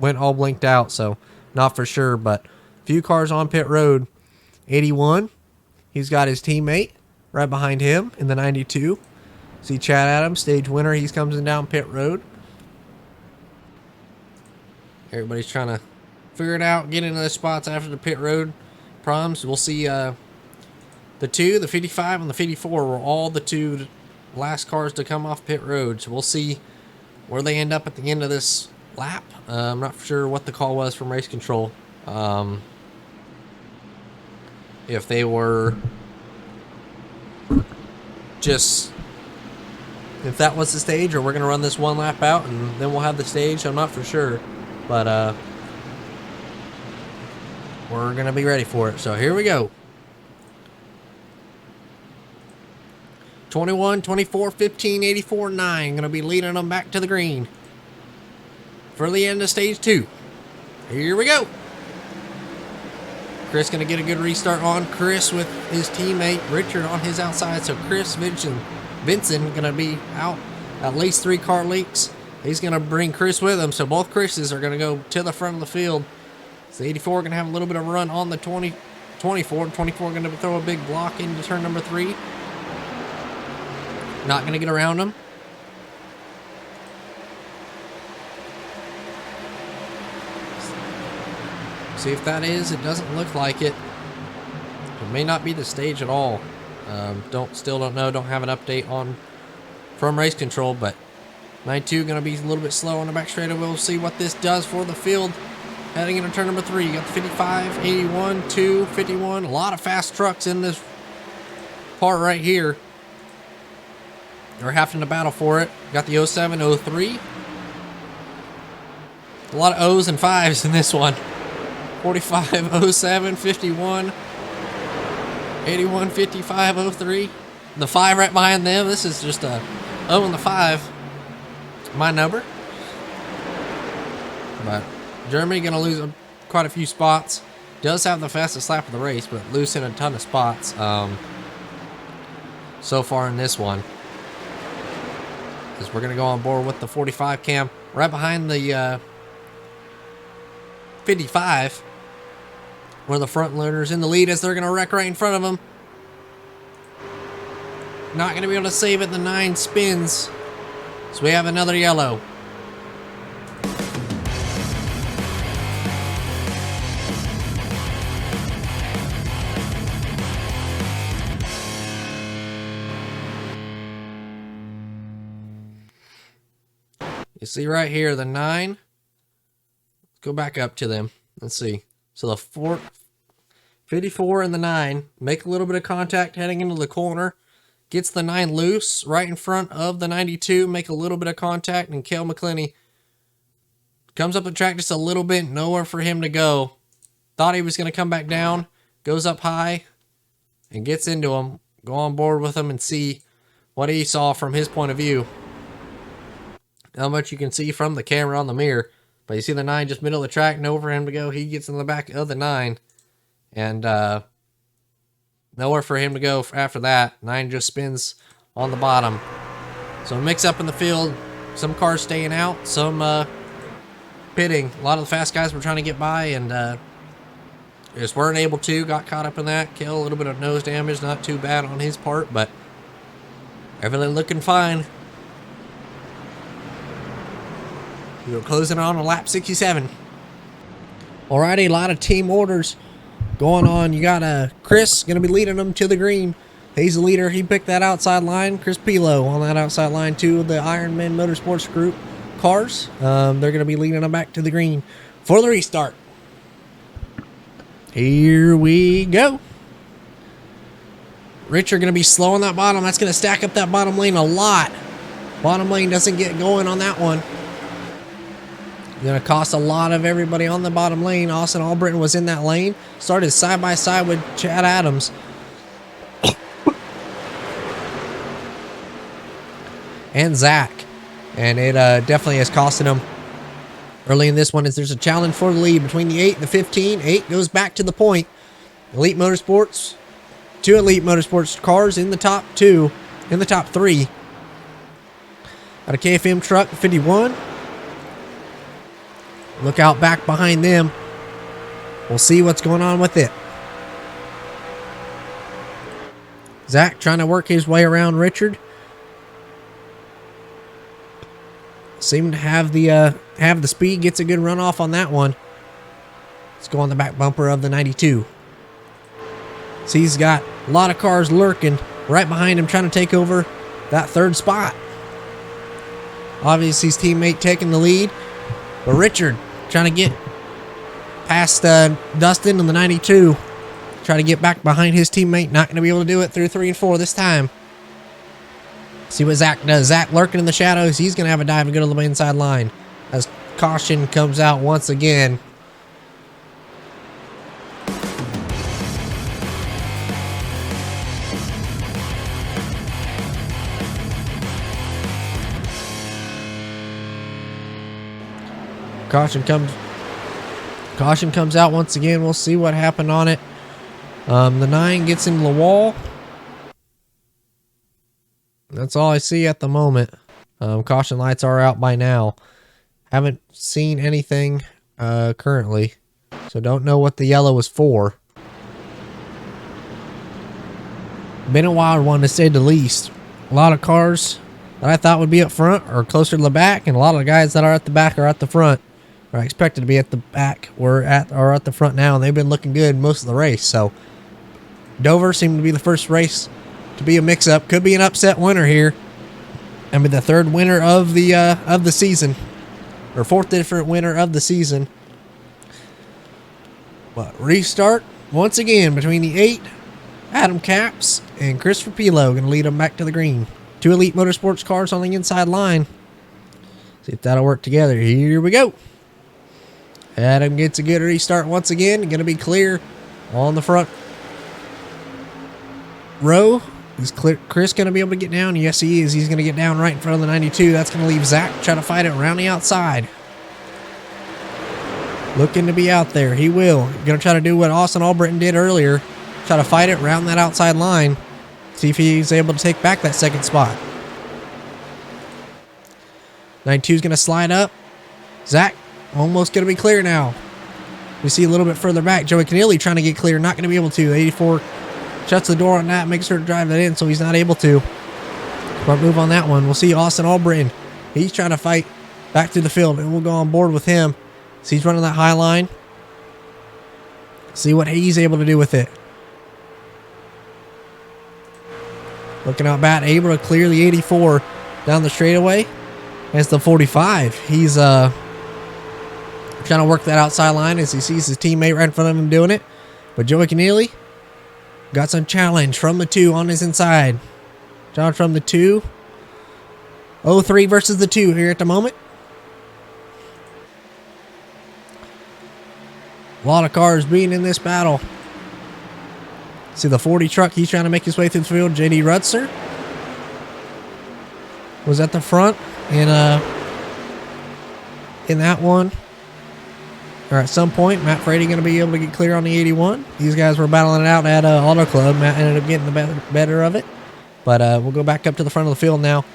A: went all blinked out, so not for sure, but few cars on pit road. 81, he's got his teammate right behind him in the 92. See Chad Adams, stage winner. He's coming down pit road. Everybody's trying to figure it out, get into the spots after the pit road problems. We'll see the 55 and the 54 were all the 2 last cars to come off pit road. So we'll see where they end up at the end of this lap. I'm not sure what the call was from race control. If they were just, if that was the stage, or we're going to run this one lap out and then we'll have the stage. I'm not for sure, but we're going to be ready for it. So here we go. 21, 24, 15, 84, 9. Going to be leading them back to the green for the end of stage 2. Here we go. Chris going to get a good restart on. Chris with his teammate Richard on his outside. So Chris, Vincent going to be out at least 3 car leaks. He's going to bring Chris with him. So both Chris's are going to go to the front of the field. So 84 going to have a little bit of a run on the 24. 24 going to throw a big block into turn number 3. Not going to get around him. See if that is. It doesn't look like it. It may not be the stage at all. Still don't know. Don't have an update on from race control, but 92 going to be a little bit slow on the back straight. We'll see what this does for the field. Heading into turn number 3. You got the 55, 81, 2, 51. A lot of fast trucks in this part right here. They're having to battle for it. Got the 07, 03. A lot of O's and 5s in this one. 45, 07, 51, 81, 55, 03. The 5 right behind them. This is just a O and the 5. My number. But Germany going to lose quite a few spots. Does have the fastest lap of the race, but losing a ton of spots so far in this one. Because we're going to go on board with the 45 cam right behind the 55. One of the front learners in the lead as they're going to wreck right in front of them. Not going to be able to save it. The 9 spins. So we have another yellow. You see right here, the 9. Let's go back up to them. Let's see. So the 54 and the 9 make a little bit of contact heading into the corner. Gets the 9 loose right in front of the 92. Make a little bit of contact, and Cale McClinney comes up the track just a little bit. Nowhere for him to go. Thought he was going to come back down. Goes up high and gets into him. Go on board with him and see what he saw from his point of view. How much you can see from the camera on the mirror. But you see the 9 just middle of the track. Nowhere for him to go. He gets in the back of the 9. And nowhere for him to go after that. 9 just spins on the bottom. So mix up in the field. Some cars staying out. Some pitting. A lot of the fast guys were trying to get by. And just weren't able to. Got caught up in that. Kill a little bit of nose damage. Not too bad on his part. But everything looking fine. We're closing on lap 67. Alrighty, a lot of team orders going on. You got Chris going to be leading them to the green. He's the leader. He picked that outside line. Chris Pilo on that outside line too. The Ironman Motorsports Group cars. They're going to be leading them back to the green for the restart. Here we go. Richard going to be slow on that bottom. That's going to stack up that bottom lane a lot. Bottom lane doesn't get going on that one. Going to cost a lot of everybody on the bottom lane. Austin Albritton was in that lane. Started side by side with Chad Adams. And Zach. And it definitely has costed him early in this one. As there's a challenge for the lead between the 8 and the 15. 8 goes back to the point. Elite Motorsports. 2 Elite Motorsports cars in the top 2. In the top 3. Got a KFM truck, 51. Look out back behind them. We'll see what's going on with it. Zach trying to work his way around Richard. seem to have the speed, gets a good run off on that one. Let's go on the back bumper of the 92. So he's got a lot of cars lurking right behind him, trying to take over that third spot. Obviously, his teammate taking the lead, but Richard trying to get past Dustin in the 92. Try to get back behind his teammate. Not going to be able to do it through 3 and 4 this time. See what Zach does. Zach lurking in the shadows. He's going to have a dive and go to the inside line as caution comes out once again. Caution comes out once again. We'll see what happened on it. The 9 gets into the wall. That's all I see at the moment. Caution lights are out by now. Haven't seen anything currently, so don't know what the yellow was for. Been a wild one to say the least. A lot of cars that I thought would be up front are closer to the back, and a lot of the guys that are at the back are at the front. Or expected to be at the back are at the front now, and they've been looking good most of the race. So Dover seemed to be the first race to be a mix-up. Could be an upset winner here, and be the third winner of the season, or fourth different winner of the season. But restart once again between the 8, Adam Capps and Christopher Pilo, going to lead them back to the green. 2 Elite Motorsports cars on the inside line. See if that'll work together. Here we go. Adam gets a good restart once again. Going to be clear on the front row. Is Chris going to be able to get down? Yes, he is. He's going to get down right in front of the 92. That's going to leave Zach try to fight it around the outside. Looking to be out there. He will. Going to try to do what Austin Albritton did earlier. Try to fight it around that outside line. See if he's able to take back that second spot. 92 is going to slide up. Zach almost going to be clear now. We see a little bit further back. Joey Keneally trying to get clear. Not going to be able to. 84 shuts the door on that. Makes sure to drive that in so he's not able to. Smart move on that one. We'll see Austin Albritton. He's trying to fight back through the field, and we'll go on board with him. So he's running that high line. See what he's able to do with it. Looking out bat, able to clear the 84 down the straightaway. As the 45. He's trying to work that outside line as he sees his teammate right in front of him doing it. But Joey Keneally got some challenge from the 2 on his inside. John from the 2. 03 versus the 2 here at the moment. A lot of cars being in this battle. See the 40 truck. He's trying to make his way through the field. JD Rutzer was at the front in that one. Or at some point, Matt Frady going to be able to get clear on the 81. These guys were battling it out at Auto Club. Matt ended up getting the better of it. But we'll go back up to the front of the field now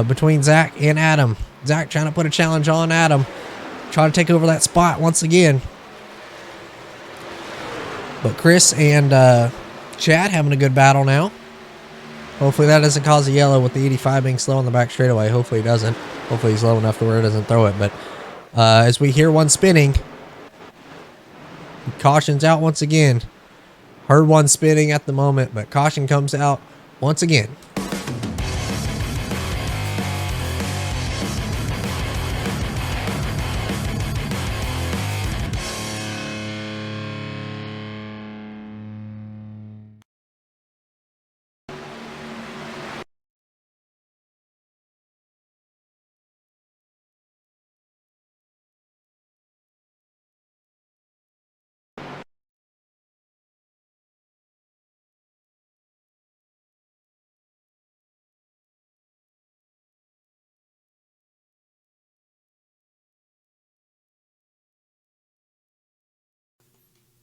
A: between Zach and Adam. Zach trying to put a challenge on Adam. Trying to take over that spot once again. But Chris and Chad having a good battle now. Hopefully that doesn't cause a yellow with the 85 being slow on the back straightaway. Hopefully it doesn't. Hopefully he's low enough to where it doesn't throw it. But as we hear one spinning, caution's out once again. Heard one spinning at the moment, but caution comes out once again.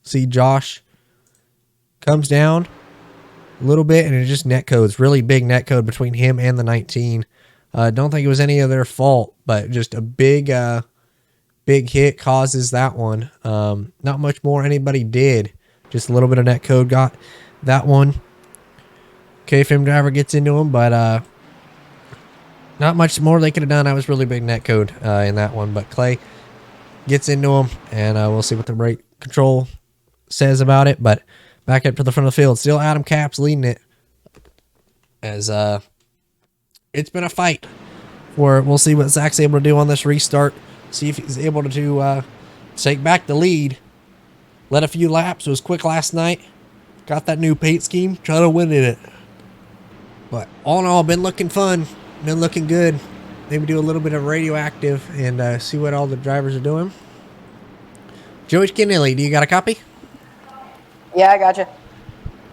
A: See Josh comes down a little bit, and it's just net codes. Really big net code between him and the 19. Don't think it was any of their fault, but just a big hit causes that one. Not much more anybody did. Just a little bit of net code got that one. KFM driver gets into him, but Not much more they could have done. That was really big net code in that one. But Clay gets into him, and we'll see what the brake control says about it. But back up to the front of the field. Still Adam Capps leading it. As it's been a fight. We'll see what Zach's able to do on this restart. See if he's able to take back the lead. Led a few laps. Was quick last night. Got that new paint scheme. Trying to win in it. But all in all, been looking fun. Been looking good. Maybe do a little bit of radioactive and see what all the drivers are doing. Joey Kinelli, do you got a copy?
F: Yeah, I gotcha.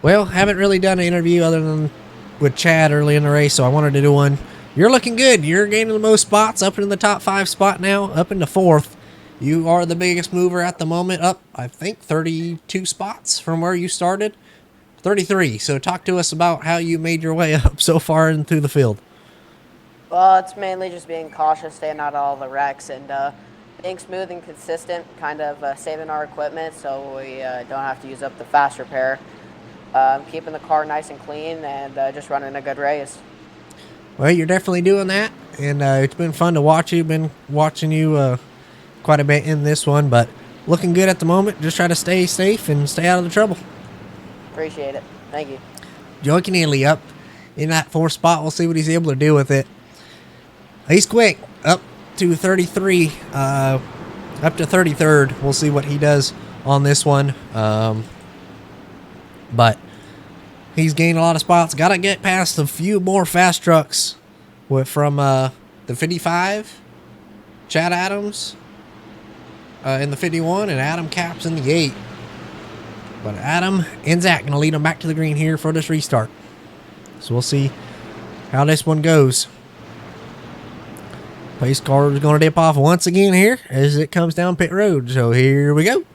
A: Well, haven't really done an interview other than with Chad early in the race, so I wanted to do one. You're looking good. You're gaining the most spots, up in the top 5 spot now, up into 4th. You are the biggest mover at the moment, up, I think, 32 spots from where you started. 33. So talk to us about how you made your way up so far and through the field.
F: Well, it's mainly just being cautious, staying out of all the wrecks, and being smooth and consistent, kind of saving our equipment so we don't have to use up the fast repair. Keeping the car nice and clean and just running a good race.
A: Well, you're definitely doing that, and it's been fun to watch you. Been watching you quite a bit in this one, but looking good at the moment. Just try to stay safe and stay out of the trouble.
F: Appreciate it. Thank you.
A: Joey Keneally up in that 4th spot. We'll see what he's able to do with it. He's quick, up to 33, up to 33rd. We'll see what he does on this one. But he's gained a lot of spots. Got to get past a few more fast trucks from the 55, Chad Adams in the 51, and Adam Capps in the 8. But Adam and Zach going to lead him back to the green here for this restart. So we'll see how this one goes. Pace car is going to dip off once again here as it comes down pit road. So here we go.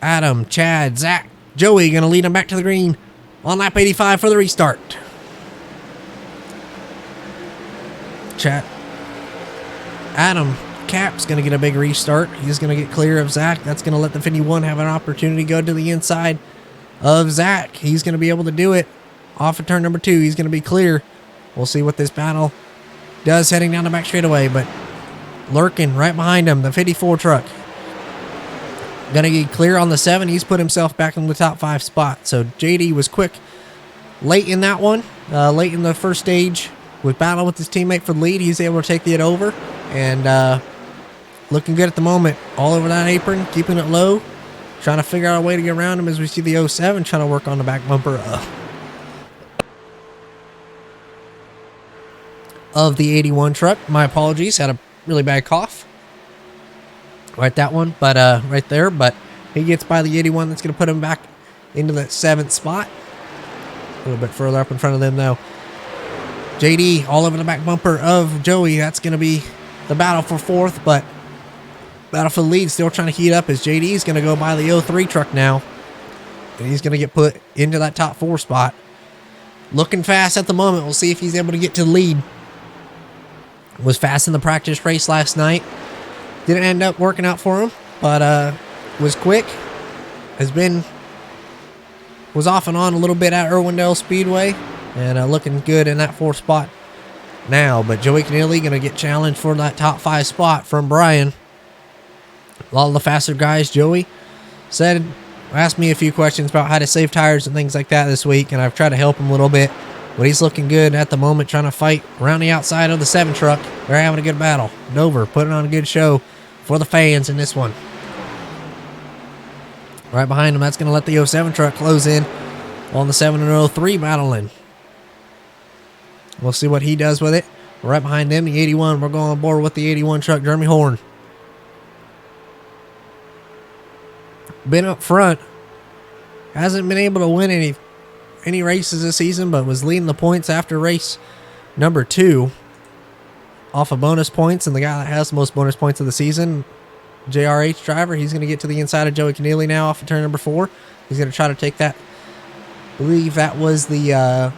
A: Adam, Chad, Zach, Joey going to lead him back to the green on lap 85 for the restart. Chad. Adam Cap's going to get a big restart. He's going to get clear of Zach. That's going to let the 51 have an opportunity to go to the inside of Zach. He's going to be able to do it. Off of turn number 2, he's going to be clear. We'll see what this battle does heading down the back straightaway, but lurking right behind him, the 54 truck. Going to get clear on the 7. He's put himself back in the top 5 spot. So JD was quick late in that one, late in the first stage with battle with his teammate for the lead. He's able to take it over and looking good at the moment. All over that apron, keeping it low, trying to figure out a way to get around him as we see the 07 trying to work on the back bumper of the 81 truck. My apologies, had a really bad cough. Right that one, but right there. But he gets by the 81. That's going to put him back into that 7th spot. A little bit further up in front of them, though. JD all over the back bumper of Joey. That's going to be the battle for 4th, but battle for the lead still trying to heat up as JD is going to go by the 03 truck now. And he's going to get put into that top 4 spot. Looking fast at the moment. We'll see if he's able to get to the lead. Was fast in the practice race last night. Didn't end up working out for him, but was quick. Was off and on a little bit at Irwindale Speedway, and looking good in that 4th spot now. But Joey Keneally going to get challenged for that top 5 spot from Brian. A lot of the faster guys, Joey asked me a few questions about how to save tires and things like that this week, and I've tried to help him a little bit. But he's looking good at the moment, trying to fight around the outside of the 7 truck. They're having a good battle. Dover putting on a good show for the fans in this one. Right behind him, that's going to let the 07 truck close in on the 7 and 03 battling. We'll see what he does with it. Right behind them, the 81. We're going on board with the 81 truck, Jeremy Horn. Been up front. Hasn't been able to win any races this season, but was leading the points after race number 2 off of bonus points. And the guy that has the most bonus points of the season, JRH driver, he's going to get to the inside of Joey Keneally now off of turn number 4. He's going to try to take that. I believe that was the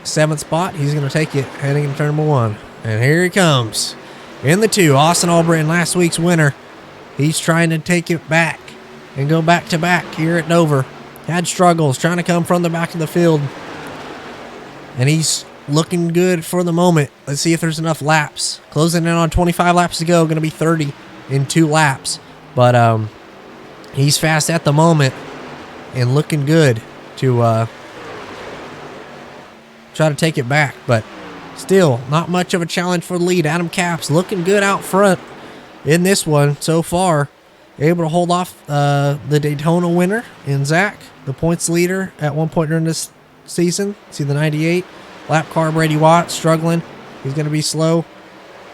A: 7th spot. He's going to take it heading into turn number 1. And here he comes in the 2. Austin Albritton, last week's winner. He's trying to take it back and go back to back here at Dover. had struggles trying to come from the back of the field. And he's looking good for the moment. Let's see if there's enough laps. Closing in on 25 laps to go. Going to be 30 in 2 laps. But he's fast at the moment and looking good to try to take it back. But still, not much of a challenge for the lead. Adam Capps looking good out front in this one so far. Able to hold off the Daytona winner in Zach, the points leader at one point during this season. See the 98 lap car, Brady Watt struggling. He's going to be slow.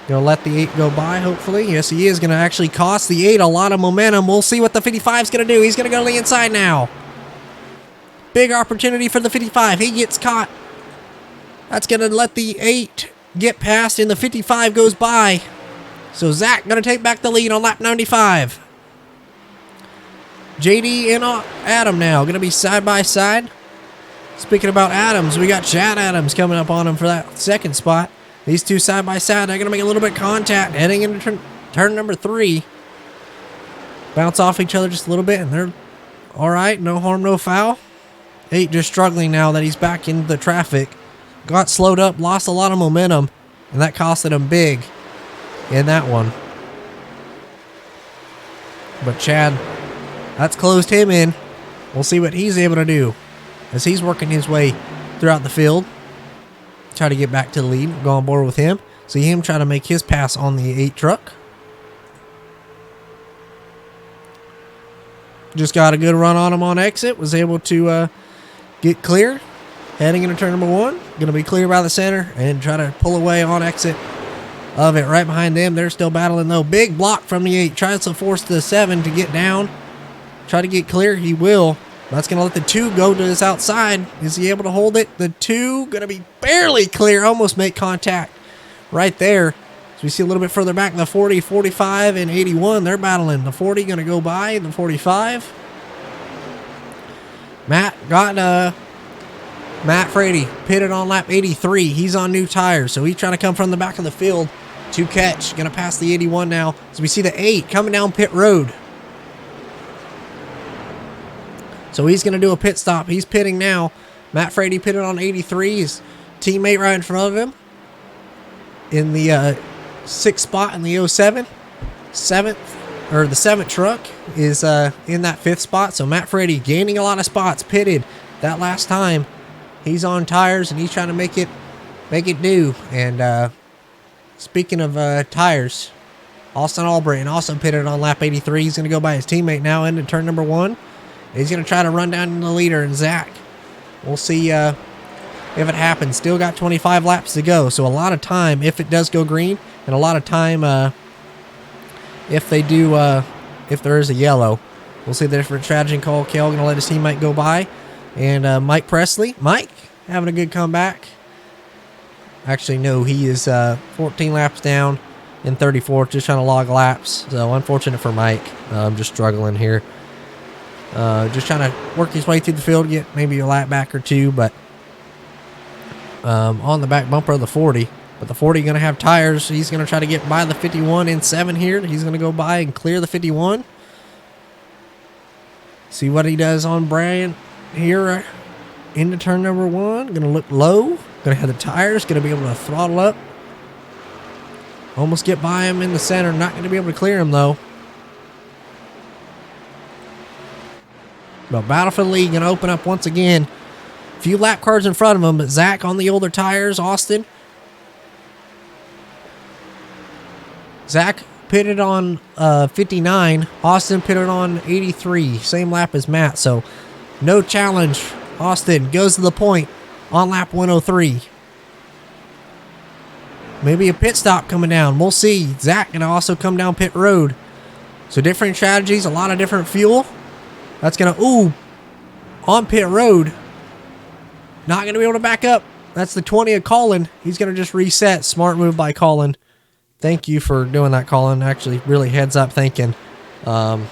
A: Going to let the 8 go by, hopefully. Yes, he is. Going to actually cost the 8 a lot of momentum. We'll see what the 55 is going to do. He's going to go to the inside now. Big opportunity for the 55. He gets caught. That's going to let the 8 get past, and the 55 goes by. So Zach going to take back the lead on lap 95. JD and Adam now going to be side by side. Speaking about Adams, we got Chad Adams coming up on him for that second spot. These two side by side, they're going to make a little bit of contact heading into turn number 3. Bounce off each other just a little bit, and they're all right. No harm, no foul. 8 just struggling now that he's back into the traffic. Got slowed up, lost a lot of momentum, and that costed him big in that one. But Chad, that's closed him in. We'll see what he's able to do as he's working his way throughout the field. Try to get back to the lead. Go on board with him. See him try to make his pass on the 8 truck. Just got a good run on him on exit. Was able to get clear. Heading into turn number 1. Going to be clear by the center and try to pull away on exit of it. Right behind them. They're still battling though. Big block from the 8. Tries to force the 7 to get down. Try to get clear. He will. That's going to let the 2 go to his outside. Is he able to hold it? The 2 going to be barely clear. Almost make contact right there. So we see a little bit further back. The 40, 45, and 81. They're battling. The 40 going to go by. The 45. Matt Frady pitted on lap 83. He's on new tires. So he's trying to come from the back of the field to catch. Going to pass the 81 now. So we see the 8 coming down pit road. So he's going to do a pit stop. He's pitting now. Matt Frady pitted on 83. His teammate right in front of him in the 6th spot in the 07. The 7th truck is in that 5th spot. So Matt Frady gaining a lot of spots. Pitted that last time. He's on tires and he's trying to make it do. And speaking of tires, Austin Albritton also pitted on lap 83. He's going to go by his teammate now into turn number 1. He's going to try to run down the leader, and Zach. We'll see if it happens. Still got 25 laps to go, so a lot of time if it does go green, and a lot of time if there is a yellow. We'll see the different strategy call. Kale going to let his teammate go by, and Mike Presley. Mike having a good comeback. Actually, no, he is 14 laps down in 34th, just trying to log laps. So unfortunate for Mike. Just struggling here. Just trying to work his way through the field, get maybe a lap back or 2, but on the back bumper of the 40. But the 40 going to have tires. He's going to try to get by the 51 in 7 here. He's going to go by and clear the 51. See what he does on Brian here into turn number 1. Going to look low. Going to have the tires. Going to be able to throttle up. Almost get by him in the center. Not going to be able to clear him though. But battle for the lead going to open up once again. A few lap cars in front of him, but Zach on the older tires. Austin. Zach pitted on 59. Austin pitted on 83. Same lap as Matt, so no challenge. Austin goes to the point on lap 103. Maybe a pit stop coming down. We'll see. Zach going to also come down pit road. So different strategies, a lot of different fuel. That's going to, on pit road. Not going to be able to back up. That's the 20 of Colin. He's going to just reset. Smart move by Colin. Thank you for doing that, Colin. Actually, really heads up thinking. And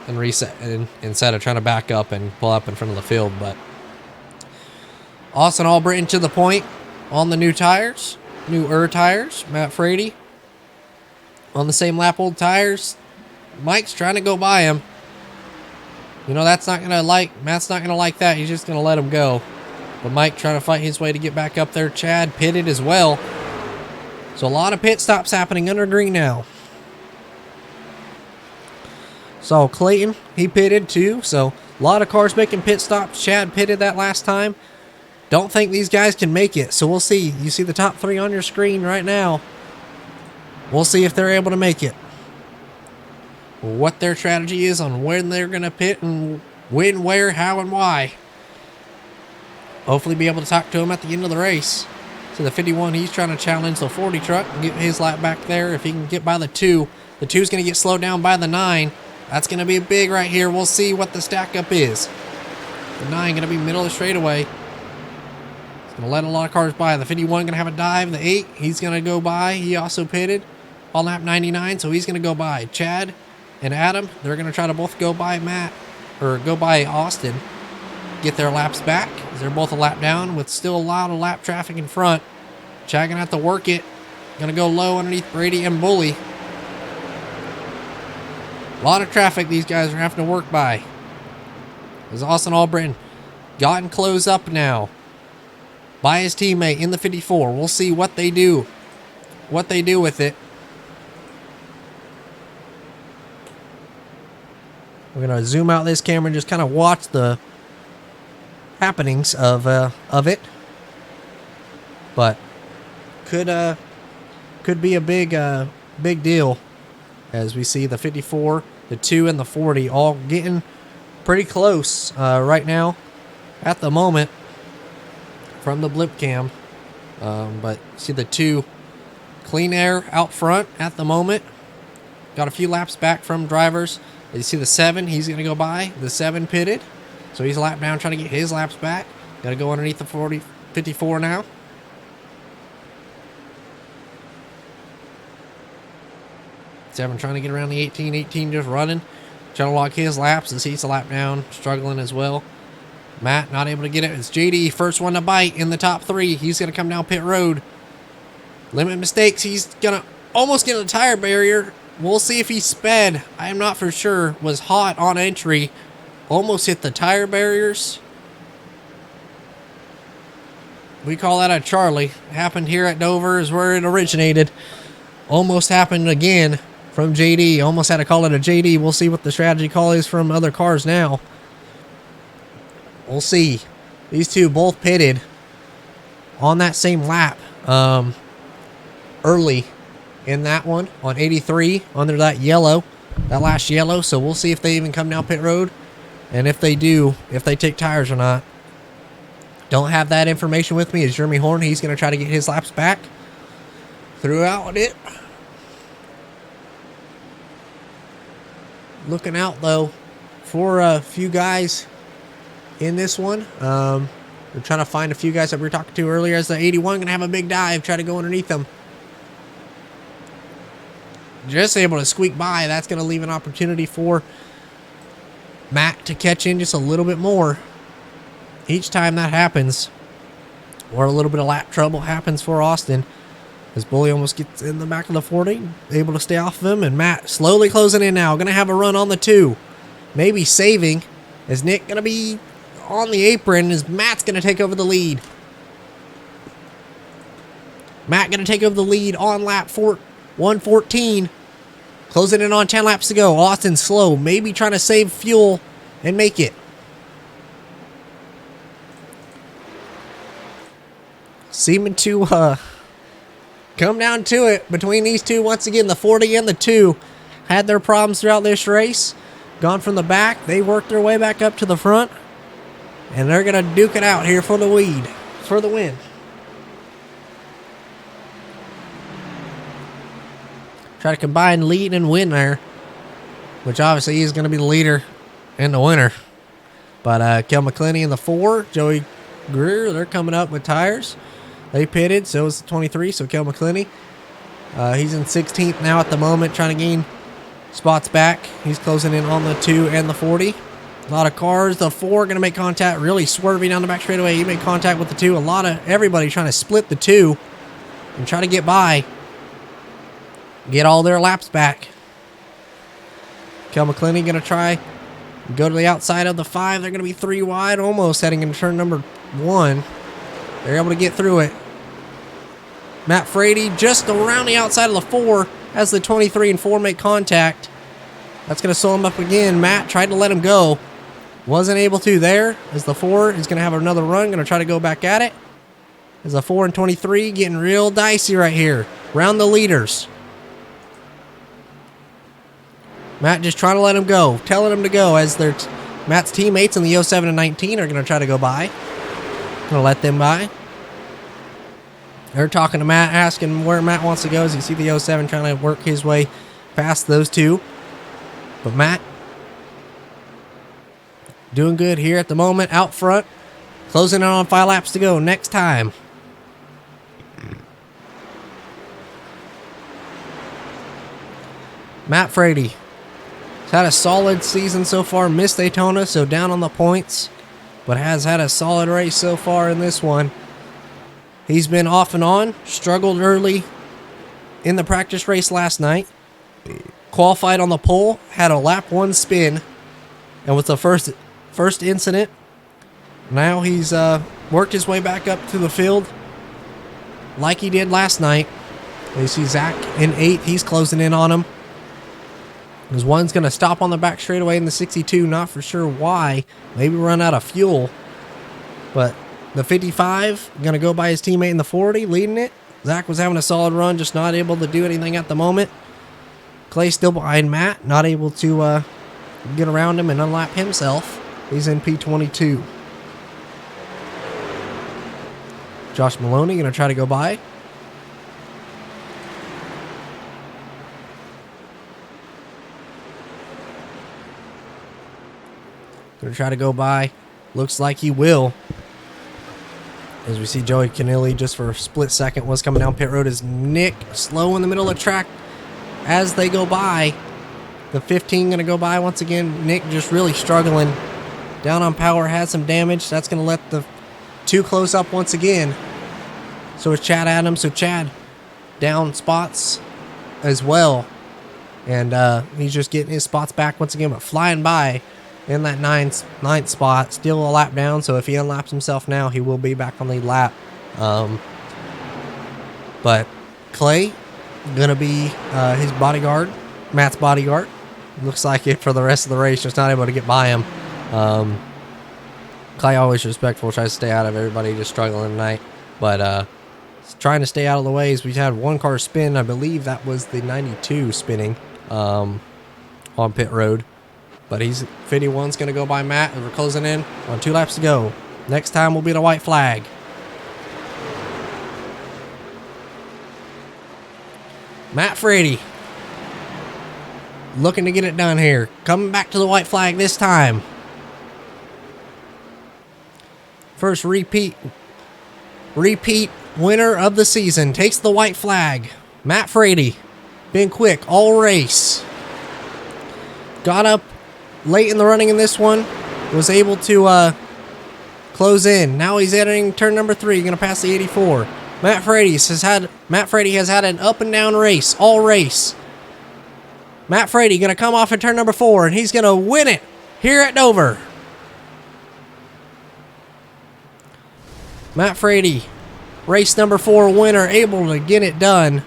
A: reset instead of trying to back up and pull up in front of the field. But Austin Albritton to the point on the new tires. New tires. Matt Frady on the same lap old tires. Mike's trying to go by him. You know, Matt's not gonna like that. He's just gonna let him go. But Mike trying to fight his way to get back up there. Chad pitted as well. So a lot of pit stops happening under green now. So Clayton, he pitted too. So a lot of cars making pit stops. Chad pitted that last time. Don't think these guys can make it. So we'll see. You see the top 3 on your screen right now. We'll see if they're able to make it. What their strategy is on when they're going to pit and when, where, how, and why. Hopefully be able to talk to him at the end of the race. So the 51, he's trying to challenge the 40 truck and get his lap back there. If he can get by the 2, the 2's going to get slowed down by the 9. That's going to be big right here. We'll see what the stack up is. The 9 going to be middle of the straightaway. It's going to let a lot of cars by. The 51 going to have a dive. The 8, he's going to go by. He also pitted on lap 99, so he's going to go by. Chad and Adam, they're going to try to both go by Austin, get their laps back. They're both a lap down with still a lot of lap traffic in front. Chad going to have to work it. Going to go low underneath Brady and Bully. A lot of traffic these guys are having to work by. As Austin Albritton gotten closed up now by his teammate in the 54. We'll see what they do. What they do with it. We're going to zoom out this camera and just kind of watch the happenings of it. But could be a big deal as we see the 54, the 2, and the 40 all getting pretty close right now at the moment from the blip cam. But see the 2 clean air out front at the moment. Got a few laps back from drivers. You see the 7, he's going to go by. The 7 pitted. So he's a lap down trying to get his laps back. Got to go underneath the 54 now. Seven trying to get around the 18. 18 just running. Trying to lock his laps as he's a lap down. Struggling as well. Matt not able to get it. It's JD. First one to bite in the top 3. He's going to come down pit road. Limit mistakes. He's going to almost get a tire barrier. We'll see if he sped. I am not for sure. Was hot on entry. Almost hit the tire barriers. We call that a Charlie. Happened here at Dover is where it originated. Almost happened again from JD. Almost had to call it a JD. We'll see what the strategy call is from other cars now. We'll see. These two both pitted on that same lap early in that one on 83 under that last yellow. So we'll see if they even come down pit road. And if they do, if they take tires or not. Don't have that information with me. Is Jeremy Horn. He's going to try to get his laps back throughout it. Looking out, though, for a few guys in this one. We're trying to find a few guys that we were talking to earlier. As the 81 going to have a big dive. Try to go underneath them. Just able to squeak by. That's going to leave an opportunity for Matt to catch in just a little bit more. Each time that happens, or a little bit of lap trouble happens for Austin, as Bully almost gets in the back of the 40, able to stay off of him, and Matt slowly closing in now. Going to have a run on the 2. Maybe saving. Is Nick going to be on the apron? Is Matt's going to take over the lead? Matt going to take over the lead on lap 114. Closing in on 10 laps to go. Austin slow. Maybe trying to save fuel and make it. Seeming to come down to it between these two. Once again, the 40 and the 2 had their problems throughout this race. Gone from the back. They worked their way back up to the front. And they're going to duke it out here for the win. Try to combine lead and win there. Which obviously is going to be the leader and the winner. But Kel McClenny in the 4. Joey Greer, they're coming up with tires. They pitted, so is the 23, so Kel McClenny. He's in 16th now at the moment, trying to gain spots back. He's closing in on the 2 and the 40. A lot of cars. The 4 going to make contact, really swerving down the back straightaway. He made contact with the 2. Everybody trying to split the 2 and try to get by. Get all their laps back. Kel McClenny going to try Go to the outside of the 5. They're going to be 3 wide, almost heading into turn number 1. They're able to get through it. Matt Frady just around the outside of the 4 as the 23 and 4 make contact. That's going to slow him up again. Matt tried to let him go. Wasn't able to there, as the 4 is going to have another run. Going to try to go back at it. As the 4 and 23 getting real dicey right here. Round the leaders. Matt just trying to let him go. Telling him to go as Matt's teammates in the 07 and 19 are going to try to go by. Going to let them by. They're talking to Matt, asking where Matt wants to go. As you see the 07 trying to work his way past those two. But Matt doing good here at the moment, out front. Closing in on 5 laps to go next time. Matt Frady has had a solid season so far. Missed Daytona, so down on the points. But has had a solid race so far in this one. He's been off and on. Struggled early in the practice race last night. Qualified on the pole. Had a lap 1 spin. And with the first incident, now he's worked his way back up to the field like he did last night. You see Zach in 8th. He's closing in on him. There's one's going to stop on the back straightaway in the 62. Not for sure why. Maybe run out of fuel. But the 55 going to go by his teammate in the 40, leading it. Zach was having a solid run, just not able to do anything at the moment. Clay still behind Matt, not able to get around him and unlap himself. He's in P22. Josh Maloney going to try to go by. Going to try to go by. Looks like he will. As we see Joey Canilli just for a split second was coming down pit road as Nick slow in the middle of the track as they go by. The 15 going to go by once again. Nick just really struggling. Down on power, has some damage. That's going to let the 2 close up once again. So is Chad Adams. So Chad down spots as well. And he's just getting his spots back once again, but flying by in that ninth spot. Still a lap down, so if he unlaps himself now, he will be back on the lap. But Clay going to be his bodyguard, Matt's bodyguard. Looks like it for the rest of the race, just not able to get by him. Clay always respectful, tries to stay out of everybody just struggling tonight. But trying to stay out of the ways. We've had 1 car spin. I believe that was the 92 spinning on pit road. But 51's going to go by Matt as we're closing in on 2 laps to go. Next time will be the white flag. Matt Frady looking to get it done here. Coming back to the white flag this time. First repeat winner of the season takes the white flag. Matt Frady. Been quick all race. Got up late in the running in this one. Was able to close in. Now he's entering turn number 3. Going to pass the 84. Matt Frady has had an up and down race all race. Matt Frady going to come off in turn number 4, and he's going to win it here at Dover. Matt Frady, race number 4 winner, able to get it done.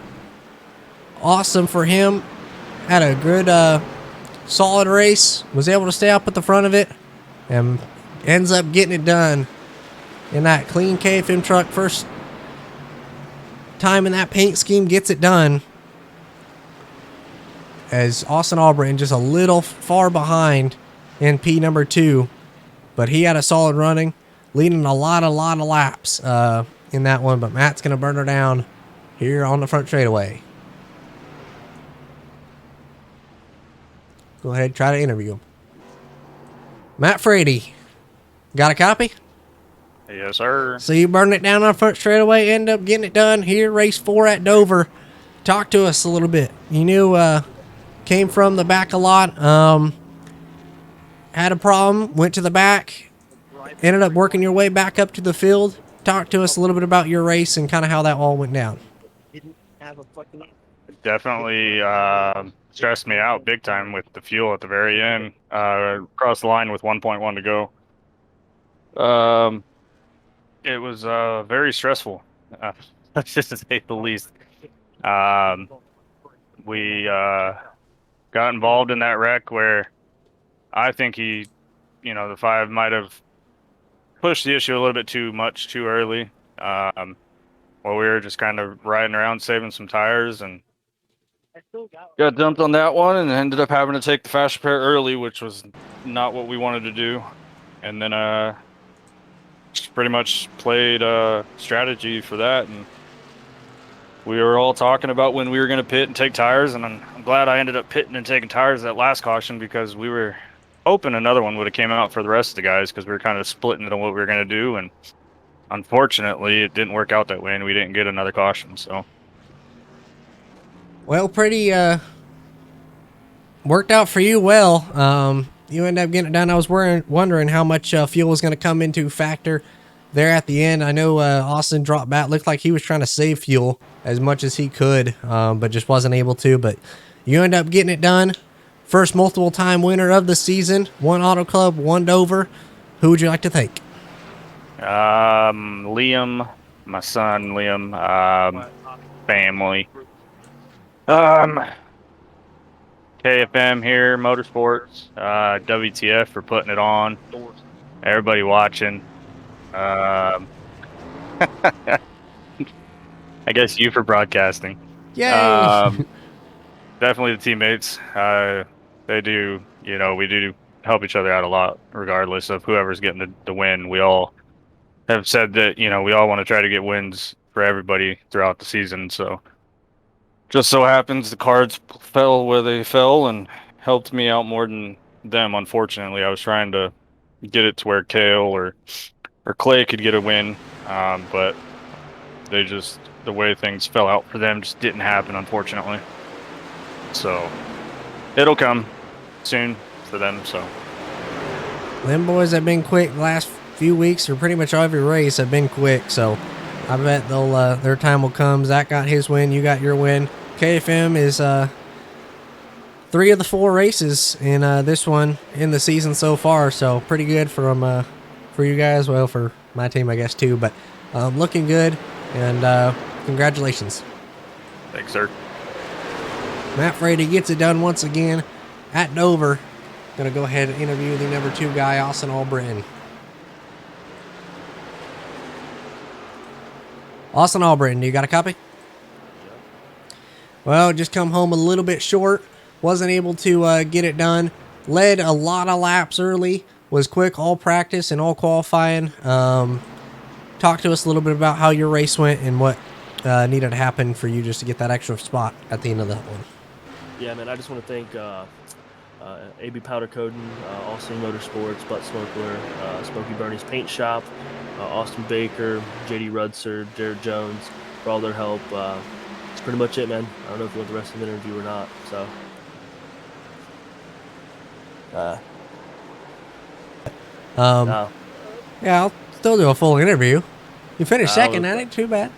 A: Awesome for him. Had a good, solid race. Was able to stay up at the front of it, and ends up getting it done in that clean KFM truck. First time in that paint scheme, gets it done. As Austin Albritton just a little far behind in P number 2, but he had a solid running, leading a lot of laps in that one. But Matt's going to burn her down here on the front straightaway. Go ahead, try to interview him. Matt Frady, got a copy?
H: Yes, sir.
A: So you burned it down on the front straightaway, end up getting it done here, race 4 at Dover. Talk to us a little bit. You knew, came from the back a lot, had a problem, went to the back, ended up working your way back up to the field. Talk to us a little bit about your race and kind of how that all went down.
I: Didn't have a fucking
H: definitely stressed me out big time with the fuel at the very end. Across the line with 1.1 to go. It was very stressful, just to say the least. Um, we got involved in that wreck where I think the five might have pushed the issue a little bit too much too early. While we were just kind of riding around saving some tires and got dumped on that one and ended up having to take the fast repair early, which was not what we wanted to do. And then just pretty much played strategy for that, and we were all talking about when we were going to pit and take tires, and I'm glad I ended up pitting and taking tires that last caution, because we were hoping another one would have came out for the rest of the guys, because we were kind of splitting it on what we were going to do, and unfortunately it didn't work out that way and we didn't get another caution. So
A: Well, pretty worked out for you well. You end up getting it done. I was wondering how much fuel was going to come into factor there at the end. I know Austin dropped back. Looked like he was trying to save fuel as much as he could, but just wasn't able to. But you end up getting it done. First multiple time winner of the season. One Auto Club, one Dover. Who would you like to thank?
H: Liam, my son Liam, family, KFM here, Motorsports, WTF for putting it on, everybody watching, I guess you for broadcasting.
A: Yay!
H: Definitely the teammates. They do, we do help each other out a lot, regardless of whoever's getting the win. We all have said that, we all want to try to get wins for everybody throughout the season. So just so happens the cards fell where they fell and helped me out more than them. Unfortunately, I was trying to get it to where Kale or Clay could get a win, but the way things fell out for them just didn't happen, unfortunately. So it'll come soon for them. So
A: Them boys have been quick the last few weeks, or pretty much every race have been quick. So I bet they'll their time will come. Zach got his win. You got your win. KFM is 3 of the 4 races in this one in the season so far. So pretty good for you guys. Well, for my team, I guess, too. But looking good, and congratulations.
H: thanks, sir.
A: Matt Frady gets it done once again at Dover. Going to go ahead and interview the number 2 guy, Austin Albritton. Austin Albritton, you got a copy? Well, just come home a little bit short. Wasn't able to get it done. Led a lot of laps early. Was quick all practice and all qualifying. Talk to us a little bit about how your race went and what needed to happen for you just to get that extra spot at the end of that one.
I: Yeah, man, I just want to thank AB Powder Coating, Austin Motorsports, Butt Smoker, Smoky Bernie's Paint Shop, Austin Baker, JD Rudser, Jared Jones, for all their help. That's pretty much it, man. I don't know if you want the rest of the interview or not. So,
A: Yeah, I'll still do a full interview. You finished second, that ain't too bad.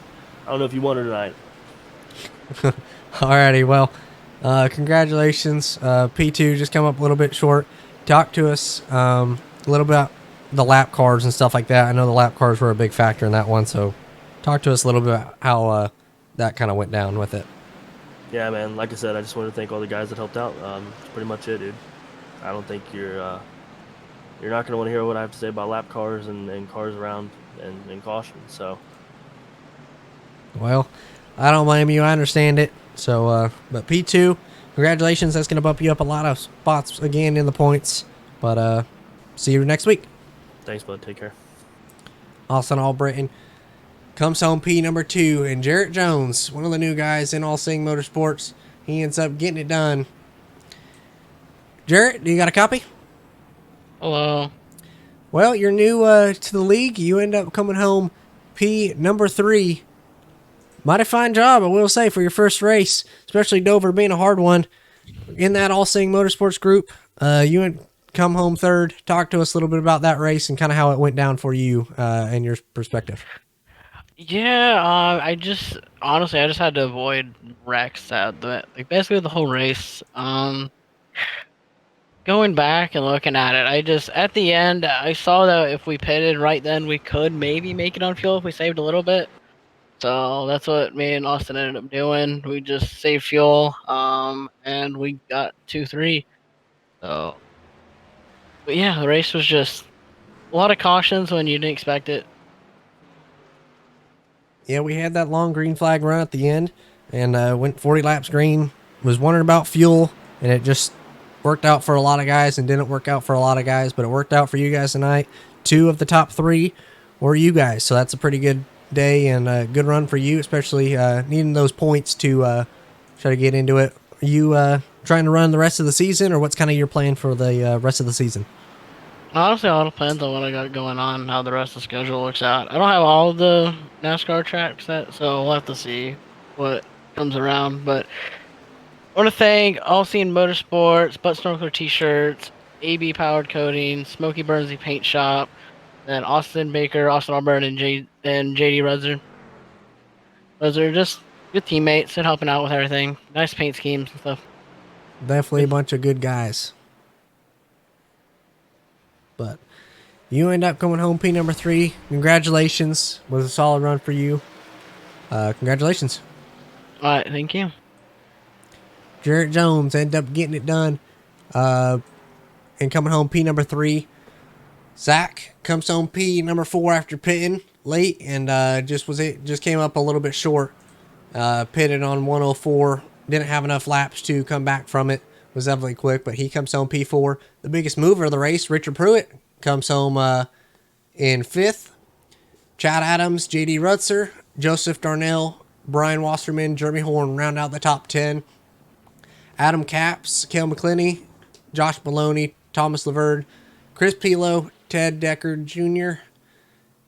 I: I don't know if you want it tonight.
A: Alrighty, well, congratulations. P2 just come up a little bit short. Talk to us a little bit about the lap cars and stuff like that. I know the lap cars were a big factor in that one, so talk to us a little bit about how that kind of went down with it.
I: Yeah, man. Like I said, I just wanted to thank all the guys that helped out. That's pretty much it, dude. I don't think you're not going to want to hear what I have to say about lap cars and cars around and caution. So,
A: Well, I don't blame you. I understand it. So, but P2, congratulations. That's going to bump you up a lot of spots again in the points. But see you next week.
I: thanks, bud. Take care.
A: Austin Albritton comes home P number 2, and Jarrett Jones, one of the new guys in All Sing Motorsports, he ends up getting it done. Jarrett, do you got a copy?
J: Hello.
A: Well, you're new to the league. You end up coming home P number 3. Mighty fine job, I will say, for your first race, especially Dover being a hard one. In that All Sing Motorsports group, you come home 3rd. Talk to us a little bit about that race and kind of how it went down for you and your perspective.
J: Yeah, I just honestly I just had to avoid wrecks at basically the whole race. Going back and looking at it, I just at the end I saw that if we pitted right then we could maybe make it on fuel if we saved a little bit. So that's what me and Austin ended up doing. We just saved fuel, and we got 2-3. So, but yeah, the race was just a lot of cautions when you didn't expect it.
A: Yeah, we had that long green flag run at the end and went 40 laps green. Was wondering about fuel, and it just worked out for a lot of guys and didn't work out for a lot of guys, but it worked out for you guys tonight. 2 of the top 3 were you guys, so that's a pretty good day and a good run for you, especially needing those points to try to get into it. Are you trying to run the rest of the season, or what's kind of your plan for the rest of the season?
J: Honestly, it all depends on what I got going on, how the rest of the schedule works out. I don't have all of the NASCAR tracks set, so we'll have to see what comes around. But I want to thank All Seen Motorsports, Butt Snorkeler T-shirts, AB Powered Coating, Smoky Burnsy Paint Shop, and Austin Baker, Austin Auburn, and JD Rudzer. Those are just good teammates and helping out with everything. Nice paint schemes and stuff.
A: Definitely a bunch of good guys. But you end up coming home P number 3. Congratulations. Was a solid run for you. Congratulations.
J: All right, thank you.
A: Jarrett Jones ended up getting it done and coming home P number 3. Zach comes home P number 4 after pitting late and just came up a little bit short. Pitted on 104. Didn't have enough laps to come back from it. Was definitely quick, but he comes home P4. The biggest mover of the race, Richard Pruitt, comes home in 5th. Chad Adams, JD Rutzer, Joseph Darnell, Brian Wasserman, Jeremy Horn round out the top 10. Adam Capps, Cale McClinney, Josh Maloney, Thomas Laverde, Chris Pilo, Ted Decker Jr.,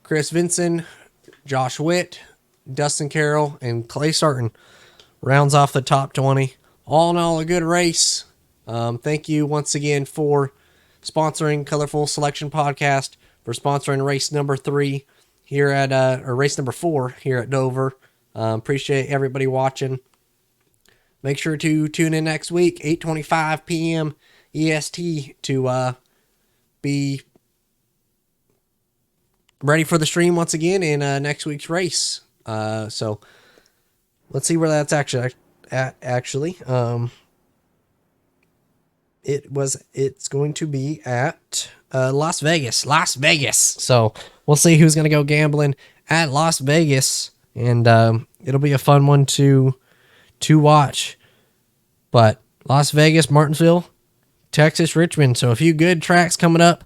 A: Chris Vinson, Josh Witt, Dustin Carroll, and Clay Sarton rounds off the top 20. All in all, a good race. Thank you once again for sponsoring Colorful Selection Podcast, for sponsoring race number 3 here at, or race number 4 here at Dover. Appreciate everybody watching. Make sure to tune in next week, 8:25 p.m. EST, to be ready for the stream once again in next week's race. So let's see where that's actually at. It's going to be at Las Vegas. So we'll see who's going to go gambling at Las Vegas, and it'll be a fun one to watch. But Las Vegas, Martinsville, Texas, Richmond. So a few good tracks coming up,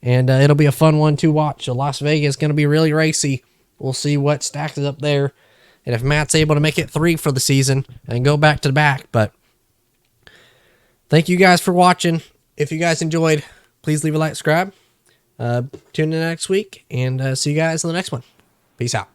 A: and it'll be a fun one to watch. So Las Vegas is going to be really racy. We'll see what stacks up there, and if Matt's able to make it 3 for the season and go back to back. But thank you guys for watching. If you guys enjoyed, please leave a like, subscribe. Tune in next week, and see you guys in the next one. Peace out.